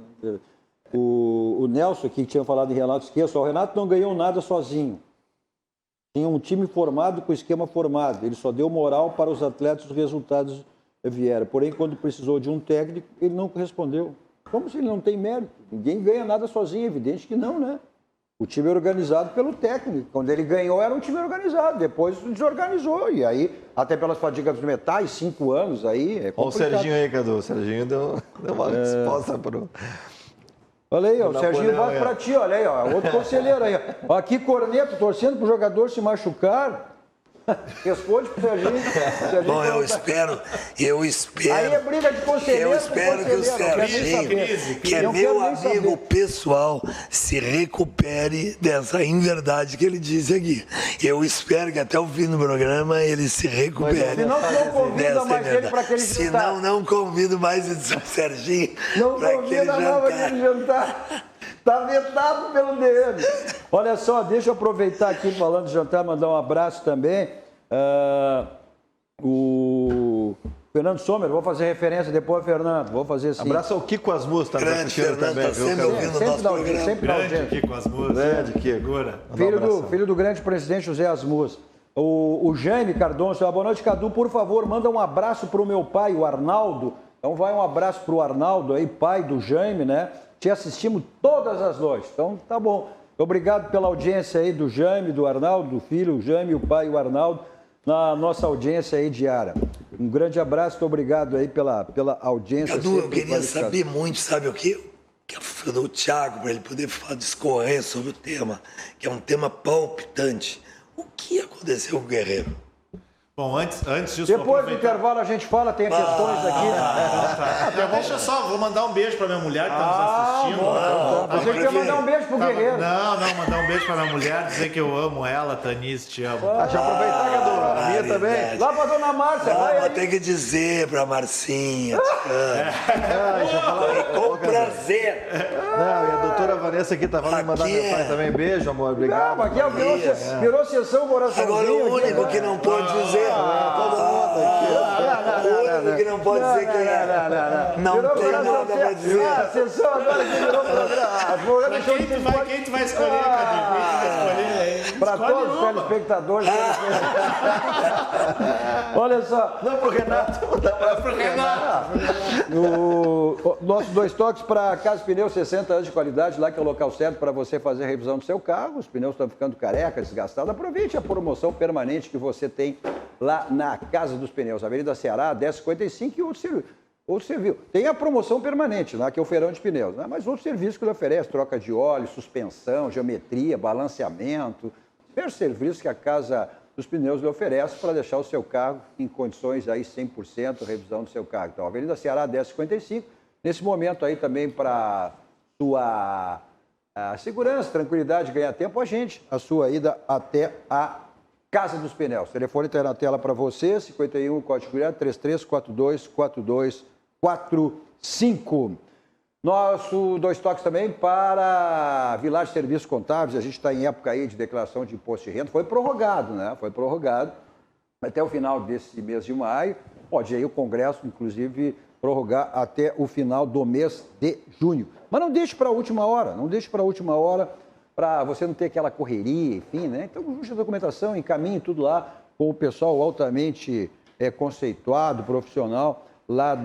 O Nelson aqui que tinha falado em Renato, esqueça. O Renato não ganhou nada sozinho. Tinha um time formado com esquema formado. Ele só deu moral para os atletas, os resultados vieram. Porém, quando precisou de um técnico, ele não correspondeu. Como se ele não tem mérito? Ninguém ganha nada sozinho, é evidente que não, né? O time é organizado pelo técnico. Quando ele ganhou, era um time organizado. Depois desorganizou. E aí, até pelas fadigas metais, 5 anos, aí é complicado.
Olha o Serginho aí, Cadu. O Serginho deu uma resposta pro...
Olha aí, ó, o Serginho vai pra ti, olha aí, ó. Outro conselheiro aí, ó. Aqui, corneto, torcendo pro jogador se machucar. Responde pro Serginho.
Bom, eu espero.
Aí é briga de conselheiro.
Eu espero que o Serginho, que é meu amigo pessoal, se recupere dessa inverdade que ele disse aqui. Eu espero que até o fim do programa ele se recupere.
Se não, não convida mais ele para aquele jantar.
Se não, não convido mais o Serginho
para aquele jantar. Não convida aquele jantar. Está vetado pelo DM. Olha só, deixa eu aproveitar aqui falando de jantar, mandar um abraço também. O Fernando Sommer, vou fazer referência depois, Fernando. Vou fazer assim.
Abraço ao Kiko Asmus, tá
grande Fernando, também, tá sempre ouvindo o nosso programa.
Sempre
grande Kiko Asmus.
Grande Kiko.
Filho do grande presidente José Asmus. O Jaime Cardonço, boa noite, Cadu. Por favor, manda um abraço para o meu pai, o Arnaldo. Então vai um abraço para o Arnaldo aí, pai do Jaime, né? Te assistimos todas as noites, então tá bom. Obrigado pela audiência aí do Jaime, do Arnaldo, do filho, o Jaime, o pai, o Arnaldo, na nossa audiência aí diária. Um grande abraço, muito obrigado aí pela audiência.
Cadu, eu queria saber muito, sabe o quê? Do Thiago, para ele poder discorrer sobre o tema, que é um tema palpitante. O que aconteceu com o Guerreiro?
Bom, antes disso...
Depois do intervalo a gente fala, tem questões aqui.
Deixa eu só, vou mandar um beijo pra minha mulher que tá nos assistindo.
Você quer mandar um beijo pro Guerreiro?
Não, mandar um beijo pra minha mulher, dizer que eu amo ela, Tanise, te amo.
Deixa eu aproveitar, Cadu, a minha também. Lá pra dona Márcia, vai aí.
Tem que dizer pra Marcinha, com prazer.
Não, e a doutora Vanessa aqui tá falando mandar mensagem também. Beijo, amor, obrigado.
Aqui virou sessão coraçãozinho.
Agora o único que não pode dizer... O único que não pode dizer que não tem nada pra dizer.
A sessão agora que virou programa.
Quem tu vai escolher, Cadu? Quem tu vai escolher?
Para todos os telespectadores. Olha só.
Não, pro Renato.
Nossos 2 toques para Casa Pneus, 60 anos de qualidade, lá que é o local certo para você fazer a revisão do seu carro. Os pneus estão ficando careca, desgastados. Aproveite a promoção permanente que você tem lá na Casa dos Pneus, Avenida Ceará, 1055 e outro serviço. Tem a promoção permanente lá, que é o feirão de pneus, né? Mas outros serviços que ele oferece, troca de óleo, suspensão, geometria, balanceamento, diversos serviços que a Casa dos Pneus lhe oferece para deixar o seu carro em condições aí 100%, revisão do seu carro. Então, Avenida Ceará, 1055, nesse momento aí também para sua segurança, tranquilidade, ganhar tempo, a sua ida até a Casa dos Pneus. O telefone está na tela para você, 51, código 3342-4245. Nosso Dois Toques também para Village Serviços Contábeis. A gente está em época aí de declaração de imposto de renda. Foi prorrogado, né? Foi prorrogado até o final desse mês de maio. Pode aí o Congresso, inclusive, prorrogar até o final do mês de junho. Mas não deixe para a última hora, para você não ter aquela correria, enfim, né? Então, busque a documentação, encaminhe tudo lá com o pessoal altamente conceituado, profissional, lá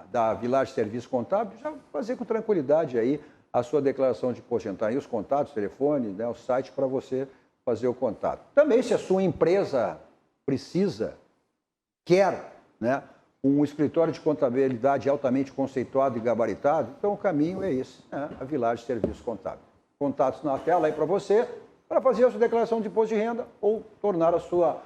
da Village Serviços Contábeis, já fazer com tranquilidade aí a sua declaração de imposto de renda. Aí os contatos, telefone, né, o site para você fazer o contato. Também, se a sua empresa precisa, quer, né, um escritório de contabilidade altamente conceituado e gabaritado, então o caminho é esse, né, a Village Serviços Contábeis. Contatos na tela aí para você, para fazer a sua declaração de imposto de renda ou tornar a sua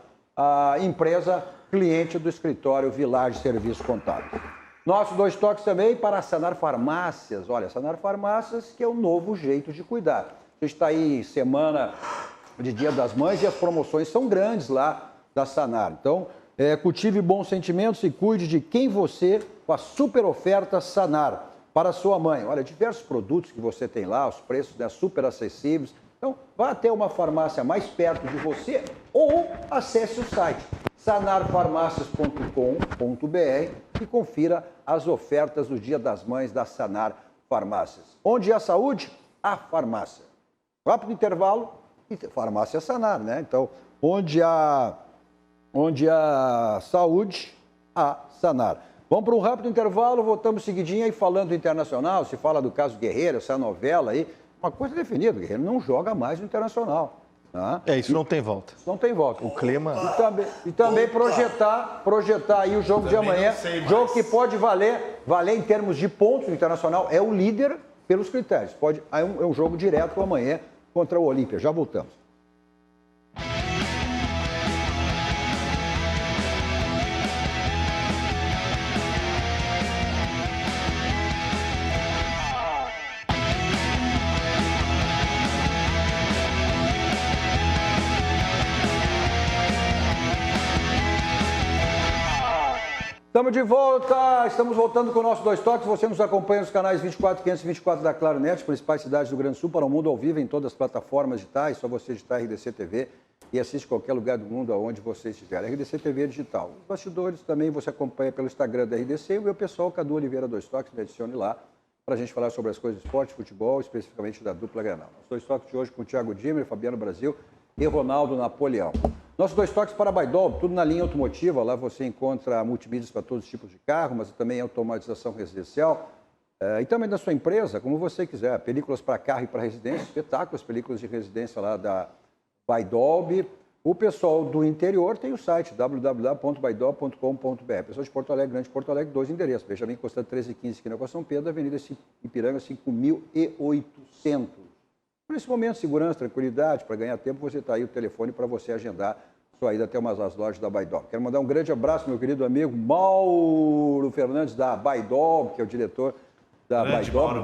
empresa cliente do escritório Village Serviços Contábeis. Nosso Dois Toques também para a Sanar Farmácias. Olha, Sanar Farmácias que é um novo jeito de cuidar. A gente está aí semana de Dia das Mães e as promoções são grandes lá da Sanar. Então, cultive bons sentimentos e cuide de quem você, com a super oferta Sanar para a sua mãe. Olha, diversos produtos que você tem lá, os preços, né, super acessíveis. Então, vá até uma farmácia mais perto de você ou acesse o site sanarfarmácias.com.br e confira as ofertas do Dia das Mães da Sanar Farmácias. Onde há saúde, há farmácia. Rápido intervalo e farmácia Sanar, né? Então, onde há saúde, há Sanar. Vamos para um rápido intervalo, voltamos seguidinho aí falando internacional, se fala do caso Guerreiro, essa novela aí, uma coisa definida, o Guerreiro não joga mais no Internacional. Tá?
Isso não tem volta.
Não tem volta.
O clima...
E também projetar aí o jogo de amanhã, jogo que pode valer em termos de pontos no Internacional, é o líder pelos critérios. É um jogo direto amanhã contra o Olímpia. Já voltamos. Estamos voltando com o nosso Dois Toques. Você nos acompanha nos canais 24 e 524 da Claro Net, principais cidades do Rio Grande do Sul, para o mundo ao vivo em todas as plataformas digitais. Só você digitar RDC TV e assiste qualquer lugar do mundo aonde você estiver. RDC TV digital. Os bastidores também você acompanha pelo Instagram da RDC e o meu pessoal, Cadu Oliveira Dois Toques, me adicione lá para a gente falar sobre as coisas de esporte, futebol, especificamente da dupla Grenal. Os Dois Toques de hoje com o Thiago Dimmer, Fabiano Brasil e Ronaldo Napoleão. Nossos Dois Toques para a Baidol, tudo na linha automotiva. Lá você encontra multimídias para todos os tipos de carro, mas também automatização residencial. E também da sua empresa, como você quiser. Películas para carro e para residência, espetáculos, películas de residência lá da Baidol. O pessoal do interior tem o site www.baidol.com.br. Pessoal de Porto Alegre, Grande Porto Alegre, 2 endereços. Benjamin Costa 1315 aqui na Rua São Pedro, Avenida Ipiranga 5.800. Nesse momento, segurança, tranquilidade, para ganhar tempo, você está aí o telefone para você agendar sua ida até umas das lojas da Baidol. Quero mandar um grande abraço, meu querido amigo Mauro Fernandes, da Baidol, que é o diretor da Baidol.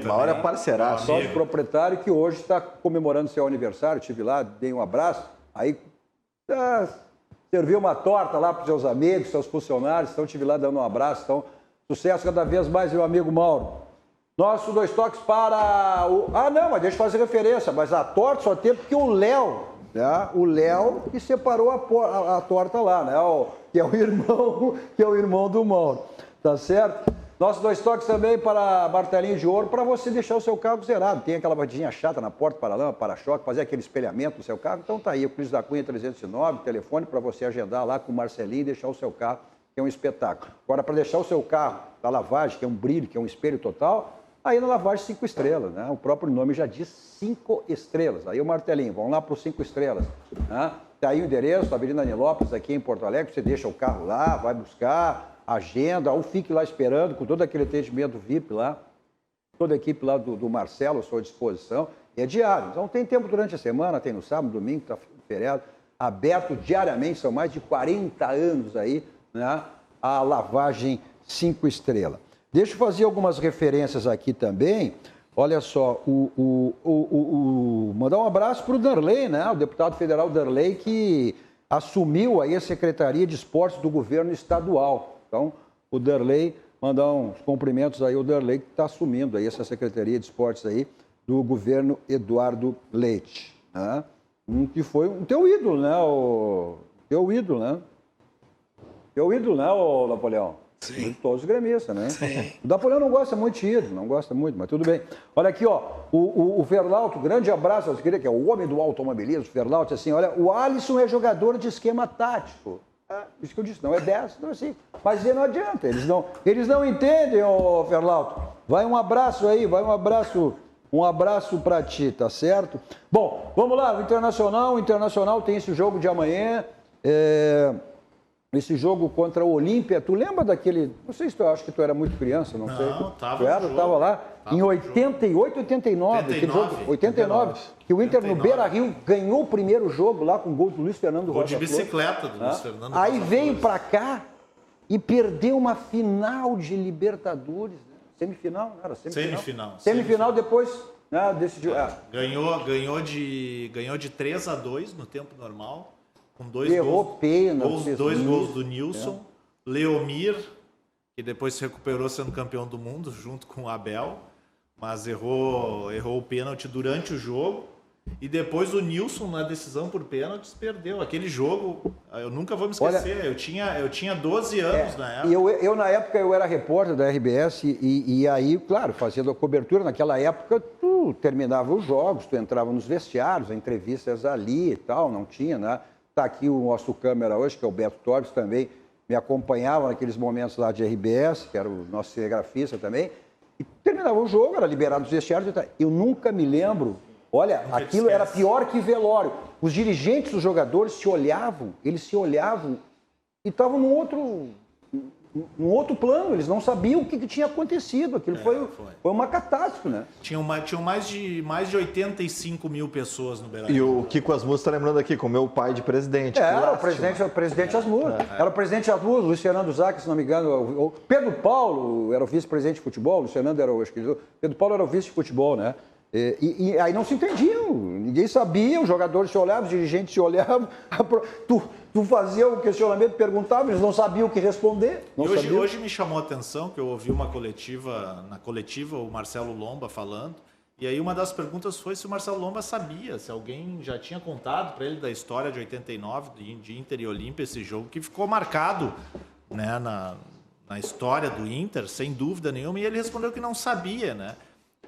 Mauro é parceiraço.
Sócio proprietário que hoje está comemorando seu aniversário. Estive lá, dei um abraço. Aí, serviu uma torta lá para os seus amigos, seus funcionários. Então, estive lá dando um abraço. Então, sucesso cada vez mais, meu amigo Mauro. Nosso Dois Toques para o... não, mas deixa eu fazer referência. Mas a torta só tem porque o Léo, né? O Léo que separou a torta lá, né? Que é o irmão do Mauro. Tá certo? Nosso Dois Toques também para martelinho de ouro, para você deixar o seu carro zerado. Tem aquela batidinha chata na porta, para-lama, para-choque, fazer aquele espelhamento do seu carro. Então tá aí, o Cris da Cunha 309, telefone para você agendar lá com o Marcelinho e deixar o seu carro, que é um espetáculo. Agora, para deixar o seu carro da lavagem, que é um brilho, que é um espelho total... Aí na lavagem 5 estrelas, né? O próprio nome já diz 5 estrelas. Aí o martelinho, vamos lá para os 5 estrelas. Né? Tá aí o endereço, Avenida Nilópolis, aqui em Porto Alegre. Você deixa o carro lá, vai buscar, agenda, ou fique lá esperando com todo aquele atendimento VIP lá. Toda a equipe lá do Marcelo à sua disposição. E é diário. Então tem tempo durante a semana, tem no sábado, domingo, tá feriado. Aberto diariamente, são mais de 40 anos aí, né? A lavagem 5 estrelas. Deixa eu fazer algumas referências aqui também. Olha só, mandar um abraço para o Darley, né? O deputado federal Darley, que assumiu aí a Secretaria de Esportes do governo estadual. Então, o Darley mandar uns cumprimentos aí ao Derlei, que está assumindo aí essa Secretaria de Esportes aí do governo Eduardo Leite, né? Que foi um teu ídolo, né? Teu ídolo, né, o Napoleão?
Sim.
De todos os gremistas, né?
Sim.
O Napoleão não gosta muito de ídolo, não gosta muito, mas tudo bem. Olha aqui, ó, o Ferlauto, grande abraço, eu queria que é o homem do automobilismo, Ferlauto, assim, olha, o Alisson é jogador de esquema tático. Isso que eu disse, não é 10, não é 5. Mas não adianta, eles não entendem, ô Ferlauto. Vai um abraço aí, um abraço para ti, tá certo? Bom, vamos lá, o Internacional tem esse jogo de amanhã, esse jogo contra o Olímpia. Tu lembra daquele, não sei se tu acha que tu era muito criança, não sei. Tava lá, em 88, 89, aquele jogo, 89, que o Inter no Beira-Rio ganhou o primeiro jogo lá com o gol do Luiz Fernando Rocha.
Gol de bicicleta do Luiz Fernando Rocha.
Aí veio para cá e perdeu uma final de Libertadores, né? Semifinal, não era semifinal? Semifinal depois, né, decidiu.
Ganhou de 3-2 no tempo normal, com dois gols do Nilson, Leomir, que depois se recuperou sendo campeão do mundo junto com o Abel, mas errou o pênalti durante o jogo. E depois o Nilson, na decisão por pênaltis, perdeu. Aquele jogo, eu nunca vou me esquecer. Olha, eu tinha 12 anos na época.
Eu, na época, eu era repórter da RBS e aí, claro, fazendo a cobertura. Naquela época, tu terminava os jogos, tu entrava nos vestiários, entrevistas ali e tal, não tinha, né? Tá aqui o nosso câmera hoje, que é o Beto Torres, também me acompanhava naqueles momentos lá de RBS, que era o nosso cinegrafista também. E terminava o jogo, era liberado dos vestiários e tal. Eu nunca me lembro. Olha, aquilo era pior que velório. Os dirigentes dos jogadores eles se olhavam e estavam num outro plano. Eles não sabiam o que tinha acontecido. Aquilo foi uma catástrofe, né?
Tinham mais de 85 mil pessoas no Beira-Rio.
E o Kiko Asmus está lembrando aqui, com meu pai de presidente.
Era o presidente Asmus. Era o presidente Asmus, Luiz Fernando Zac, se não me engano. O Pedro Paulo era o vice-presidente de futebol, o Luiz Fernando era Pedro Paulo era o vice de futebol, né? E aí não se entendiam, ninguém sabia, os jogadores se olhavam, os dirigentes se olhavam, tu fazia o questionamento, perguntava, eles não sabiam o que responder.
Hoje me chamou a atenção que eu ouvi na coletiva o Marcelo Lomba falando, e aí uma das perguntas foi se o Marcelo Lomba sabia, se alguém já tinha contado para ele da história de 89, de Inter e Olímpia, esse jogo que ficou marcado, né, na história do Inter, sem dúvida nenhuma, e ele respondeu que não sabia, né?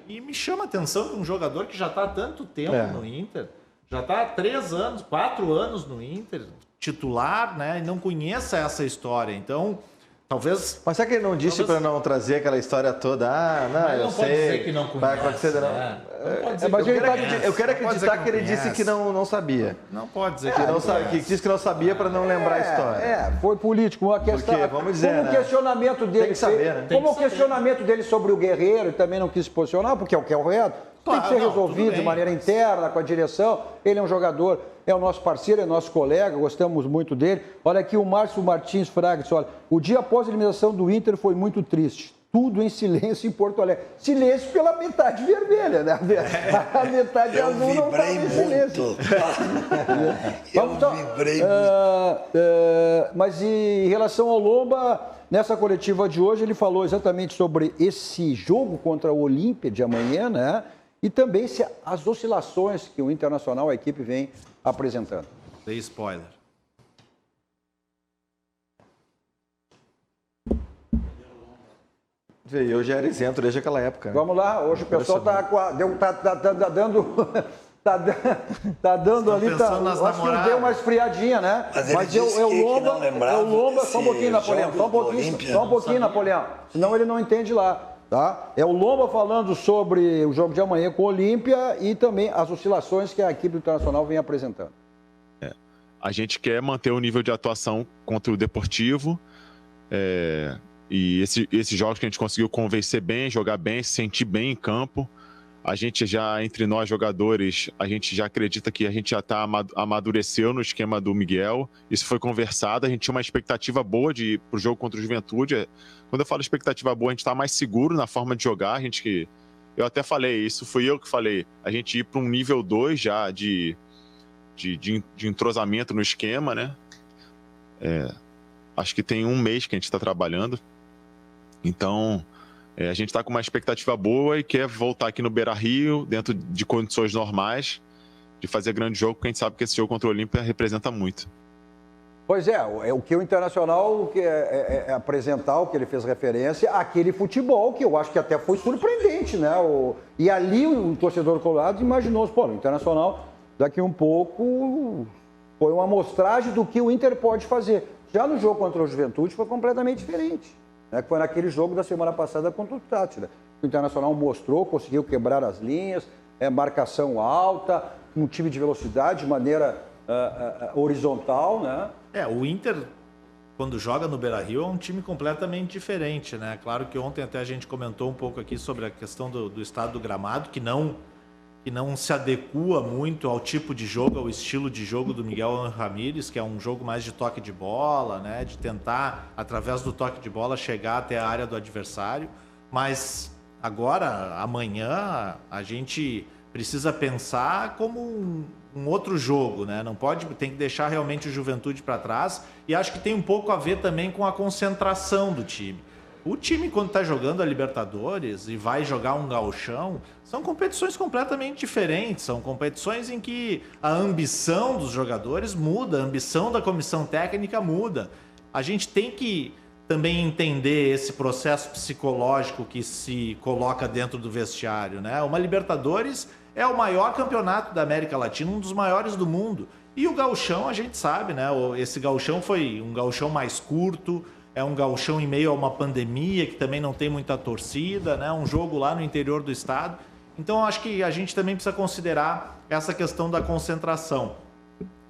E me chama a atenção que um jogador que já está há tanto tempo no Inter, já está há 4 anos no Inter, titular, né, e não conheça essa história. Então, talvez...
Mas será que ele não disse para não trazer aquela história toda?
Não pode dizer que não conhece.
Vai acontecer, eu quero acreditar que ele disse que não sabia.
Não pode dizer
que disse que não sabia para não lembrar a história.
Foi político. Uma questão,
porque, vamos dizer,
como o questionamento dele,
tem que saber, né?
Como o questionamento dele sobre o Guerreiro, ele também não quis se posicionar, porque é o que é o reto. Tem que ser resolvido de maneira interna, com a direção. Ele é um jogador, é o nosso parceiro, é nosso colega, gostamos muito dele. Olha aqui o Márcio Martins Fraga, disse, olha, o dia após a eliminação do Inter foi muito triste. Tudo em silêncio em Porto Alegre. Silêncio pela metade vermelha, né? A metade azul não estava em silêncio.
Vibrei muito.
Mas em relação ao Lomba, nessa coletiva de hoje, ele falou exatamente sobre esse jogo contra o Olímpia de amanhã, né? E também as oscilações que o Internacional, a equipe, vem apresentando.
Dei spoiler.
Eu já era isento desde aquela época. Né?
Vamos lá, hoje o pessoal tá dando ali, acho que deu uma esfriadinha, né?
Mas é o
Lomba, só um pouquinho, Napoleão, só um pouquinho, Napoleão, senão ele não entende lá. Tá? É o Lomba falando sobre o jogo de amanhã com o Olímpia e também as oscilações que a equipe do Internacional vem apresentando.
A gente quer manter o nível de atuação contra o Deportivo e esses jogos que a gente conseguiu convencer bem, jogar bem, se sentir bem em campo. A gente já, entre nós jogadores, a gente já acredita que a gente já amadureceu no esquema do Miguel. Isso foi conversado, a gente tinha uma expectativa boa para o jogo contra o Juventude. Quando eu falo expectativa boa, a gente está mais seguro na forma de jogar. Eu até falei, isso fui eu que falei, a gente ir para um nível 2 já de entrosamento no esquema, né? Acho que tem um mês que a gente está trabalhando. Então, a gente está com uma expectativa boa e quer voltar aqui no Beira-Rio, dentro de condições normais, de fazer grande jogo, porque a gente sabe que esse jogo contra o Olímpia representa muito.
Pois o que o Internacional quer apresentar, o que ele fez referência, aquele futebol que eu acho que até foi surpreendente, né? E ali o torcedor colorado imaginou, o Internacional daqui um pouco foi uma amostragem do que o Inter pode fazer. Já no jogo contra o Juventude foi completamente diferente, né? Foi naquele jogo da semana passada contra o Tátira. O Internacional mostrou, conseguiu quebrar as linhas, marcação alta, um time de velocidade de maneira horizontal, né?
O Inter, quando joga no Beira-Rio, é um time completamente diferente, né? Claro que ontem até a gente comentou um pouco aqui sobre a questão do estado do gramado, que não se adequa muito ao tipo de jogo, ao estilo de jogo do Miguel Ramírez, que é um jogo mais de toque de bola, né? De tentar, através do toque de bola, chegar até a área do adversário. Mas agora, amanhã, a gente precisa pensar como um outro jogo, né? Não pode, tem que deixar realmente o Juventude para trás. E acho que tem um pouco a ver também com a concentração do time. O time, quando está jogando a Libertadores e vai jogar um gauchão, são competições completamente diferentes. São competições em que a ambição dos jogadores muda, a ambição da comissão técnica muda. A gente tem que também entender esse processo psicológico que se coloca dentro do vestiário, né? Uma Libertadores é o maior campeonato da América Latina, um dos maiores do mundo. E o gauchão, a gente sabe, né? Esse gauchão foi um gauchão mais curto, é um gauchão em meio a uma pandemia que também não tem muita torcida, né? Um jogo lá no interior do estado. Então, acho que a gente também precisa considerar essa questão da concentração.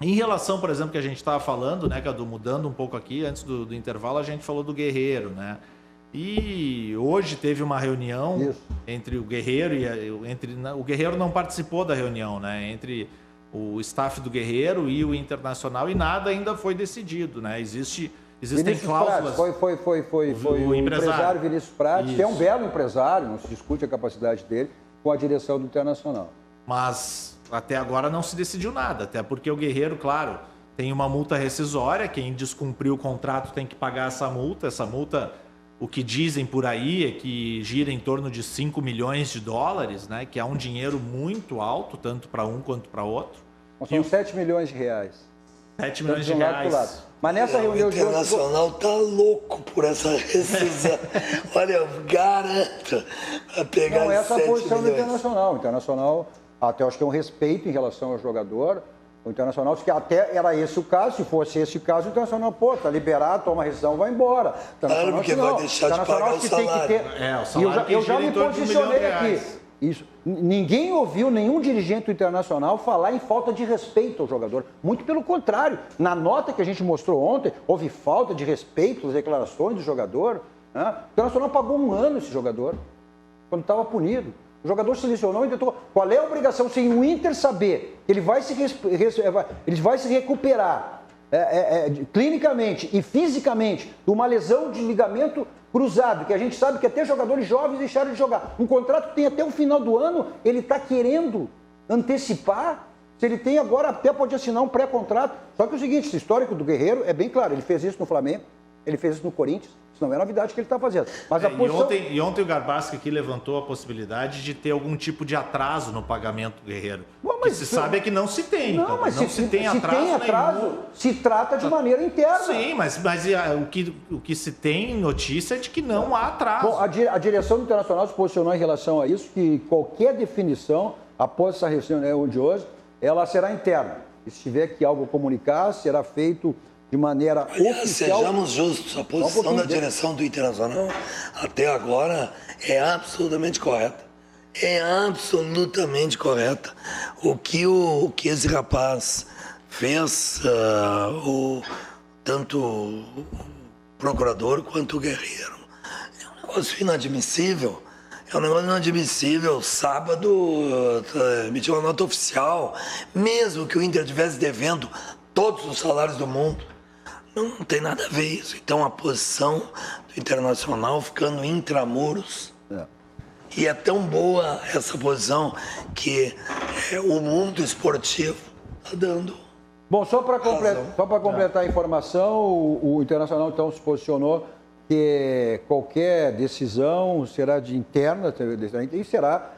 Em relação, por exemplo, que a gente estava falando, né, Cadu, mudando um pouco aqui, antes do intervalo, a gente falou do Guerreiro, né? E hoje teve uma reunião entre o Guerreiro o Guerreiro não participou da reunião, né? Entre o staff do Guerreiro e o Internacional, e nada ainda foi decidido, né? Existem
Vinícius
cláusulas.
Prates, foi o empresário Vinícius Prates, que é um belo empresário, não se discute a capacidade dele, com a direção do Internacional.
Mas até agora não se decidiu nada, até porque o Guerreiro, claro, tem uma multa rescisória, quem descumpriu o contrato tem que pagar essa multa. Essa multa, o que dizem por aí é que gira em torno de 5 milhões de dólares, né? Que é um dinheiro muito alto, tanto para um quanto para outro.
São 7 milhões de reais.
7 milhões de reais.
Mas nessa reunião
o Internacional tá louco por essa rescisão. Olha, eu garanto a pegar.
Não, essa é a
7
posição
milhões.
do Internacional. O Internacional, até acho que é um respeito em relação ao jogador. O Internacional disse que até era esse o caso, se fosse esse o caso, o Internacional, tá liberado, toma a rescisão, vai embora.
Claro, porque vai deixar de pagar o salário.
O salário
eu já me
gira em torno de R$1 milhão.
aqui. Isso. Ninguém ouviu nenhum dirigente do Internacional falar em falta de respeito ao jogador. Muito pelo contrário. Na nota que a gente mostrou ontem, houve falta de respeito às declarações do jogador. Né? O Internacional pagou 1 ano esse jogador, quando estava punido. O jogador se lesionou e tentou. Qual é a obrigação sem o Inter saber que ele vai se recuperar clinicamente e fisicamente de uma lesão de ligamento cruzado, que a gente sabe que até jogadores jovens deixaram de jogar. Um contrato que tem até o final do ano, ele está querendo antecipar. Se ele tem agora, até pode assinar um pré-contrato. Só que é o seguinte, esse histórico do Guerreiro é bem claro. Ele fez isso no Flamengo, ele fez isso no Corinthians. Isso não é novidade que ele está fazendo. Mas a posição...
e ontem o Garbasca aqui levantou a possibilidade de ter algum tipo de atraso no pagamento do Guerreiro. Mas se sabe é que não se tem.
Não, mas
se tem
atraso
nenhum.
Se trata de maneira interna.
Sim, mas o que se tem notícia é de que não há atraso.
Bom, a direção do Internacional se posicionou em relação a isso, que qualquer definição, após essa reunião de hoje, ela será interna. E se tiver que algo comunicar, será feito de maneira oficial.
Sejamos justos, a posição da direção do Internacional até agora é absolutamente correta. É absolutamente correta. O que esse rapaz fez, tanto o procurador quanto o Guerreiro, é um negócio inadmissível. É um negócio inadmissível. Sábado emitiu uma nota oficial, mesmo que o Inter estivesse devendo todos os salários do mundo. Não tem nada a ver isso. Então a posição do Internacional ficando intramuros. E é tão boa essa posição que o mundo esportivo está dando.
Bom, só para completar a informação, o Internacional então se posicionou que qualquer decisão será interna e será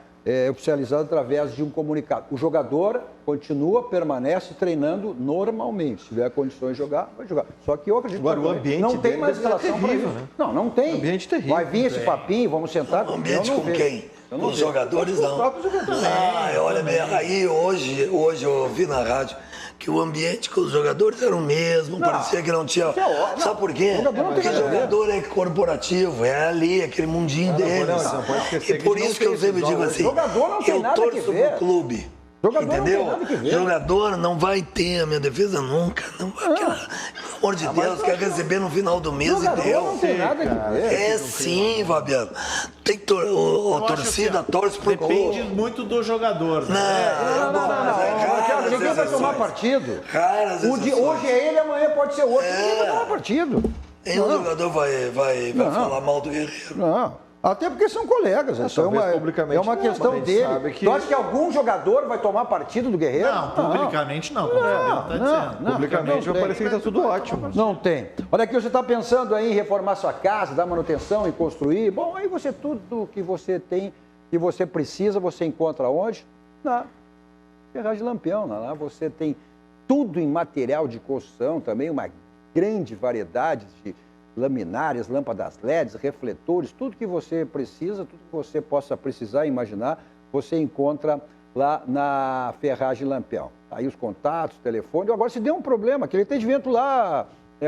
oficializada através de um comunicado. O jogador permanece treinando normalmente. Se tiver condições de jogar, vai jogar. Só que eu acredito que
o ambiente
não tem mais relação para isso.
Né?
Não tem.
O ambiente terrível.
Vai vir esse papinho, vamos sentar.
O ambiente com quem? Com os jogadores, não. Olha bem, aí hoje eu vi na rádio que o ambiente com os jogadores era o mesmo, parecia que não tinha... Sabe por quê? Porque jogador é corporativo, é ali, aquele mundinho deles. E por isso que eu sempre digo assim, eu torço pro clube. Entendeu? Jogador não vai ter a minha defesa nunca. Não vai, pelo amor de Deus, quer receber no final do mês e deu.
Não tem nada que ver.
É sim, Fabiano. Tem que a torcida torce pro clube.
Depende muito do jogador.
Não. Ninguém vai tomar partido. Hoje é ele, amanhã pode ser outro. Ninguém vai tomar partido.
Nenhum jogador vai falar mal do Guerreiro.
Não. Até porque são colegas, isso é uma questão dele. Tu acha que algum jogador vai tomar partido do Guerreiro?
Não, publicamente não.
Publicamente vai parecer que está tudo ótimo. Não tem. Olha aqui, você está pensando aí em reformar sua casa, dar manutenção e construir. Bom, aí tudo que você tem, que você precisa, você encontra onde? Na Ferragem Lampião. Lá você tem tudo em material de construção, também uma grande variedade de laminares, lâmpadas LEDs, refletores, tudo que você precisa, tudo que você possa precisar e imaginar, você encontra lá na Ferragem Lampião. Aí os contatos, telefone. Agora, se der um problema, que ele tem evento lá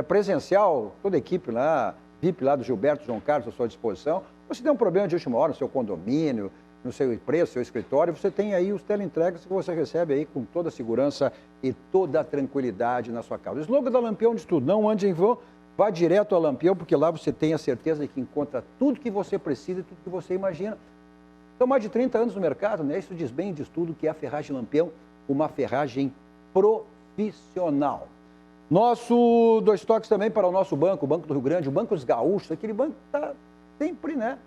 presencial, toda a equipe lá, VIP lá do Gilberto João Carlos à sua disposição. Ou se der um problema de última hora no seu condomínio, no seu empresa, no seu escritório, você tem aí os teleentregas que você recebe aí com toda a segurança e toda a tranquilidade na sua casa. O slogan da Lampião diz tudo, não ande em vão. Vá direto ao Lampião, porque lá você tem a certeza de que encontra tudo que você precisa e tudo que você imagina. São mais de 30 anos no mercado, né? Isso diz bem, diz tudo que é a Ferragem Lampião, uma ferragem profissional. Nosso 2 toques também para o nosso banco, o Banco do Rio Grande, o Banco dos Gaúchos, aquele banco que está sempre, né,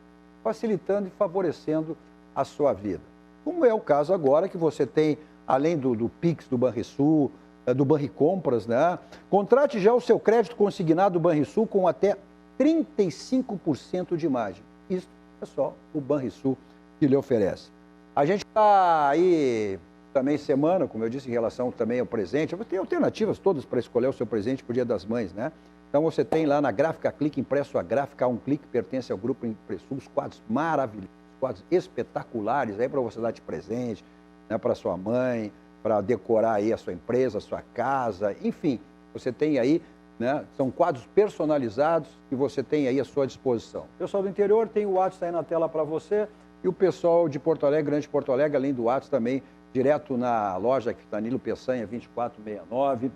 facilitando e favorecendo a sua vida. Como é o caso agora que você tem, além do Pix, do Banrisul, do Banricompras, né? Contrate já o seu crédito consignado do Banrisul com até 35% de margem. Isso é só o Banrisul que lhe oferece. A gente está aí também semana, como eu disse, em relação também ao presente. Tem alternativas todas para escolher o seu presente para o Dia das Mães, né? Então você tem lá na Gráfica Clique, impresso a gráfica, um clique, pertence ao Grupo Impressul, os quadros maravilhosos, quadros espetaculares aí para você dar de presente, né, para sua mãe, para decorar aí a sua empresa, a sua casa, enfim, você tem aí, né, são quadros personalizados que você tem aí à sua disposição. O pessoal do interior tem o WhatsApp aí na tela para você e o pessoal de Porto Alegre, Grande Porto Alegre, além do WhatsApp também, direto na loja que está Nilo Peçanha, 2469,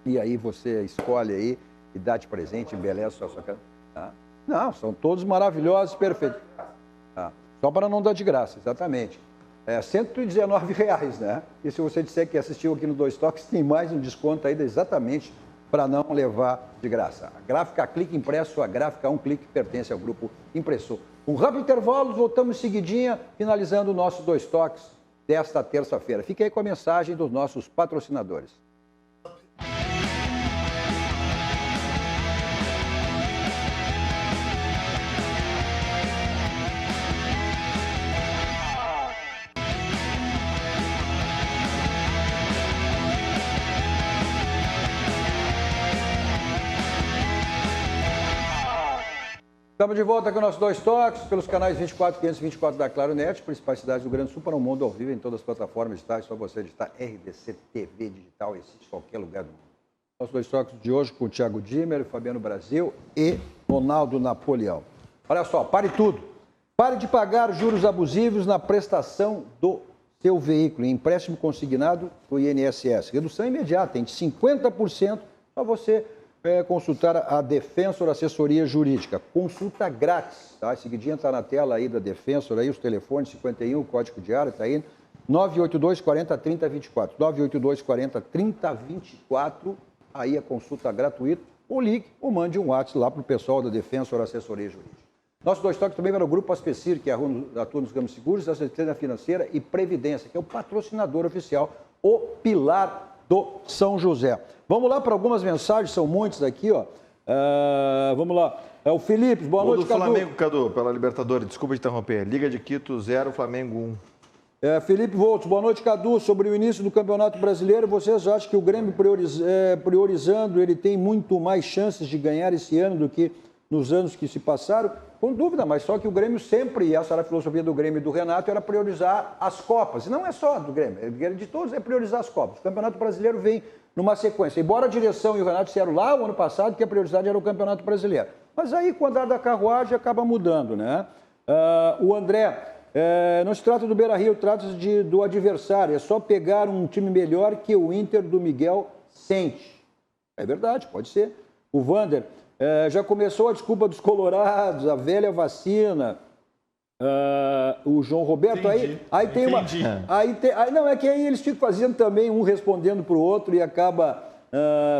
e aí você escolhe aí e dá de presente, embeleza a sua casa. Tá? Não, são todos maravilhosos, perfeitos. Tá? Só para não dar de graça, exatamente. R$119, né? E se você disser que assistiu aqui no 2 Toques, tem mais um desconto ainda exatamente para não levar de graça. A Gráfica Clique Impresso, a Gráfica Um Clique pertence ao Grupo Impressor. Um rápido intervalo, voltamos em seguidinha, finalizando o nosso 2 Toques desta terça-feira. Fique aí com a mensagem dos nossos patrocinadores. Estamos de volta com o nosso 2 Toques, pelos canais 24 e 524 da Claro Net, principais cidades do Rio Grande do Sul, para o mundo ao vivo, em todas as plataformas digitais, só você digitar RDC TV Digital, existe em qualquer lugar do mundo. Nosso 2 Toques de hoje com o Thiago Dimmer, Fabiano Brasil e Ronaldo Napoleão. Olha só, pare tudo. Pare de pagar juros abusivos na prestação do seu veículo, em empréstimo consignado do INSS. Redução imediata, em 50%, para você consultar a Defensor Assessoria Jurídica. Consulta grátis, tá? Seguidinha está na tela aí da Defensor, aí os telefones, 51, o código de área está aí, 982 40 30 24, 982 40 30 24, aí a consulta gratuita, ou ligue ou mande um WhatsApp lá para o pessoal da Defensor Assessoria Jurídica. Nosso 2 Toques também vai no Grupo Aspecir, que atua nos ramos seguros, assistência financeira e previdência, que é o patrocinador oficial, o pilar do São José. Vamos lá para algumas mensagens, são muitas aqui, ó. Vamos lá. É o Felipe, boa
Gol
noite,
do Flamengo, Cadu, pela Libertadores. Desculpa te interromper. Liga de Quito 0, Flamengo 1.
Felipe Voltos, boa noite, Cadu. Sobre o início do Campeonato Brasileiro, vocês acham que o Grêmio priorizando, ele tem muito mais chances de ganhar esse ano do que nos anos que se passaram? Com dúvida, mas só que o Grêmio sempre, e essa era a filosofia do Grêmio e do Renato, era priorizar as Copas. E não é só do Grêmio, de todos é priorizar as Copas. O Campeonato Brasileiro vem numa sequência. Embora a direção e o Renato disseram lá o ano passado que a prioridade era o Campeonato Brasileiro. Mas aí, com o andar da carruagem, acaba mudando, né? O André, não se trata do Beira-Rio, trata-se do adversário. É só pegar um time melhor que o Inter do Miguel sente. É verdade, pode ser. O Vander, já começou a desculpa dos colorados, a velha vacina. O João Roberto,
Entendi.
aí tem uma... Não, é que aí eles ficam fazendo também, um respondendo para o outro e acaba...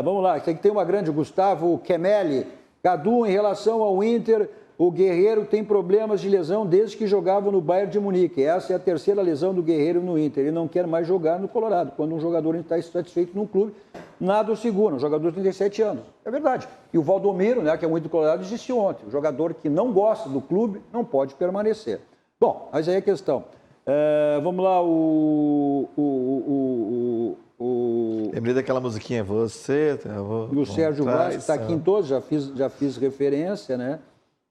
vamos lá, aqui tem uma grande, o Gustavo Kemelli. Cadu, em relação ao Inter, o Guerreiro tem problemas de lesão desde que jogava no Bayern de Munique. Essa é a terceira lesão do Guerreiro no Inter. Ele não quer mais jogar no Colorado. Quando um jogador está insatisfeito num clube, nada o segura. Um jogador de 37 anos. É verdade. E o Valdomiro, né, que é muito do Colorado, disse ontem. O jogador que não gosta do clube não pode permanecer. Bom, mas aí é a questão. Vamos lá,
Lembrei daquela musiquinha, você...
E o Sérgio Vaz está aqui em todos, já fiz referência, né?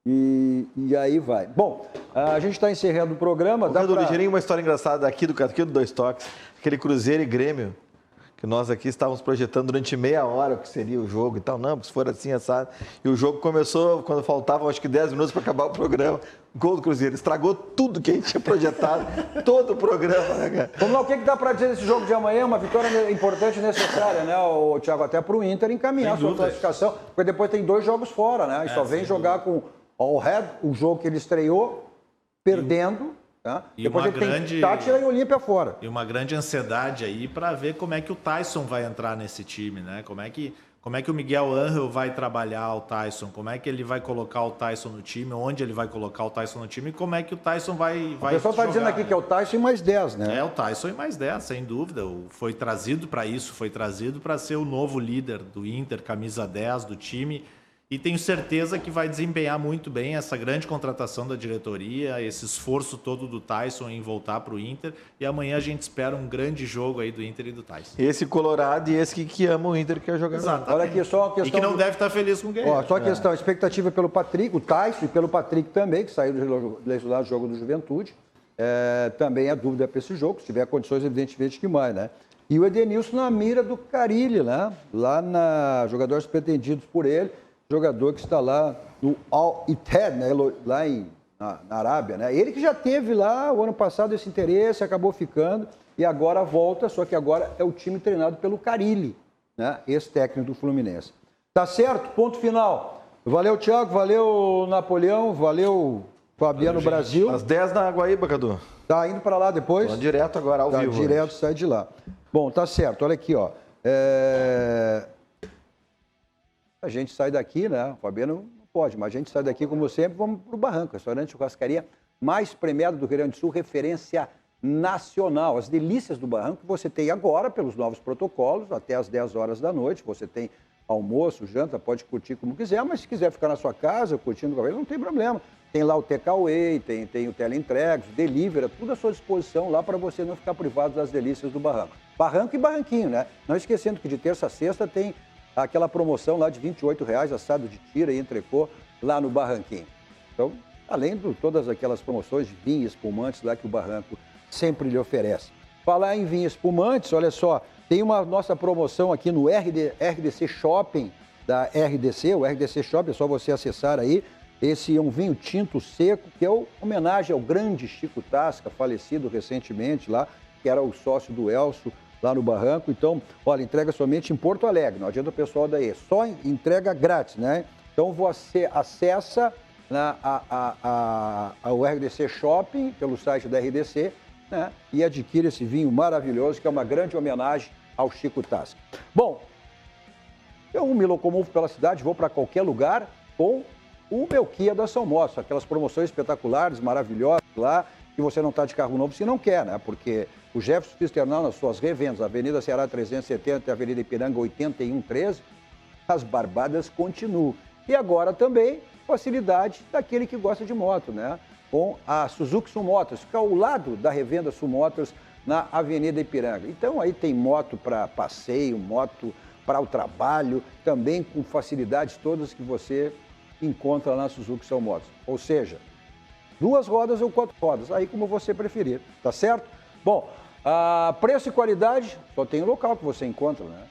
E aí vai. Bom, a gente está encerrando o programa.
Ligeirinho, uma história engraçada aqui do Dois Toques. Aquele Cruzeiro e Grêmio, que nós aqui estávamos projetando durante meia hora o que seria o jogo e tal. Não, se for assim, assado. E o jogo começou quando faltavam, acho que 10 minutos para acabar o programa. Gol do Cruzeiro. Estragou tudo que a gente tinha projetado. Todo o programa, né, cara?
Vamos lá, o que dá para dizer desse jogo de amanhã? Uma vitória importante e necessária, né, Thiago? Até para o Inter encaminhar a sua classificação. Porque depois tem 2 jogos fora, né? E só vem jogar com All Red, o jogo que ele estreou, perdendo. Tá?
E
depois
uma
ele
grande...
tem Tátira e Olímpia fora.
E uma grande ansiedade aí para ver como é que o Tyson vai entrar nesse time, né? Como é que o Miguel Ángel vai trabalhar o Tyson, como é que ele vai colocar o Tyson no time, onde ele vai colocar o Tyson no time e como é que o Tyson vai
O pessoal está dizendo aqui que é o Tyson e mais 10, né?
É o Tyson e mais 10, sem dúvida. Foi trazido para isso, foi trazido para ser o novo líder do Inter, camisa 10 do time. E tenho certeza que vai desempenhar muito bem essa grande contratação da diretoria, esse esforço todo do Tyson em voltar para o Inter. E amanhã a gente espera um grande jogo aí do Inter e do Tyson.
Esse Colorado e esse que ama o Inter quer jogar.
Exatamente.
Olha aqui, só uma questão.
E que não deve estar feliz com o Guerreiro.
Só a questão, a expectativa pelo Patrick, o Tyson e pelo Patrick também, que saiu do jogo do Juventude. Também a dúvida para esse jogo, se tiver condições, evidentemente que mais, né? E o Edenilson na mira do Carille, né? Lá na jogadores pretendidos por ele. Jogador que está lá no Al-Ittihad, né, lá na Arábia, né? Ele que já teve lá o ano passado esse interesse, acabou ficando e agora volta, só que agora é o time treinado pelo Carille, né? Ex-técnico do Fluminense. Tá certo? Ponto final. Valeu, Thiago, valeu, Napoleão, valeu, Fabiano Brasil.
Às 10 na Guaíba, Cadu.
Tá indo para lá depois?
Tô direto agora, ao vivo.
Direto, sai de lá. Bom, tá certo, olha aqui, ó. A gente sai daqui, né? O Fabiano não pode, mas a gente sai daqui, como sempre, vamos para o Barranco, restaurante churrascaria mais premiado do Rio Grande do Sul, referência nacional. As delícias do Barranco você tem agora, pelos novos protocolos, até às 10 horas da noite. Você tem almoço, janta, pode curtir como quiser, mas se quiser ficar na sua casa, curtindo com a não tem problema. Tem lá o takeaway, tem o teleentregas, o delivery, tudo à sua disposição lá para você não ficar privado das delícias do Barranco. Barranco e Barranquinho, né? Não esquecendo que de terça a sexta tem aquela promoção lá de R$ 28,00, assado de tira e entrecô lá no Barranquinho. Então, além de todas aquelas promoções de vinho e espumantes lá que o Barranco sempre lhe oferece. Falar em vinho e espumantes, olha só, tem uma nossa promoção aqui no RDC Shopping da RDC. O RDC Shopping é só você acessar aí. Esse é um vinho tinto seco, que é uma homenagem ao grande Chico Tasca, falecido recentemente lá, que era o sócio do Elcio, lá no Barranco. Então, olha, entrega somente em Porto Alegre, não adianta o pessoal daí, só entrega grátis, né? Então, você acessa o RDC Shopping, pelo site da RDC, né? E adquire esse vinho maravilhoso, que é uma grande homenagem ao Chico Tasca. Bom, eu me locomovo pela cidade, vou para qualquer lugar com o meu Kia da São Moço, aquelas promoções espetaculares, maravilhosas lá, que você não está de carro novo se não quer, né? Porque o Jefferson Cisternal, nas suas revendas, Avenida Ceará 370 e Avenida Ipiranga 8113, as barbadas continuam. E agora também facilidade daquele que gosta de moto, né? Com a Suzuki Sun Motors, fica ao lado da revenda Sun Motors na Avenida Ipiranga. Então aí tem moto para passeio, moto para o trabalho, também com facilidades todas que você encontra na Suzuki Sun Motors. Ou seja, 2 rodas ou 4 rodas, aí como você preferir, tá certo? Bom, preço e qualidade, só tem um local que você encontra, né?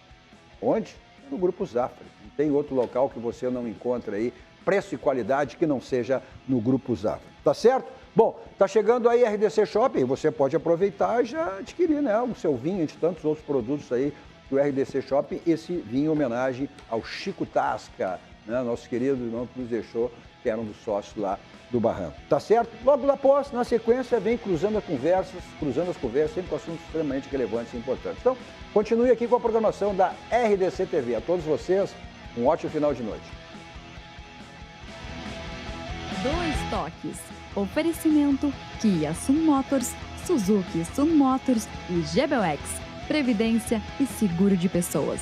Onde? No Grupo Zafra. Não tem outro local que você não encontra aí preço e qualidade que não seja no Grupo Zafra, tá certo? Bom, tá chegando aí a RDC Shopping, você pode aproveitar e já adquirir, né, o seu vinho, entre tantos outros produtos aí do RDC Shopping, esse vinho em homenagem ao Chico Tasca, né, nosso querido irmão que nos deixou, que era um dos sócios lá do Barranco, tá certo? Logo após, na sequência, vem cruzando as conversas, sempre com assuntos extremamente relevantes e importantes. Então, continue aqui com a programação da RDC TV. A todos vocês, um ótimo final de noite.
2 Toques. Oferecimento Kia Sun Motors, Suzuki Sun Motors e GBX. Previdência e seguro de pessoas.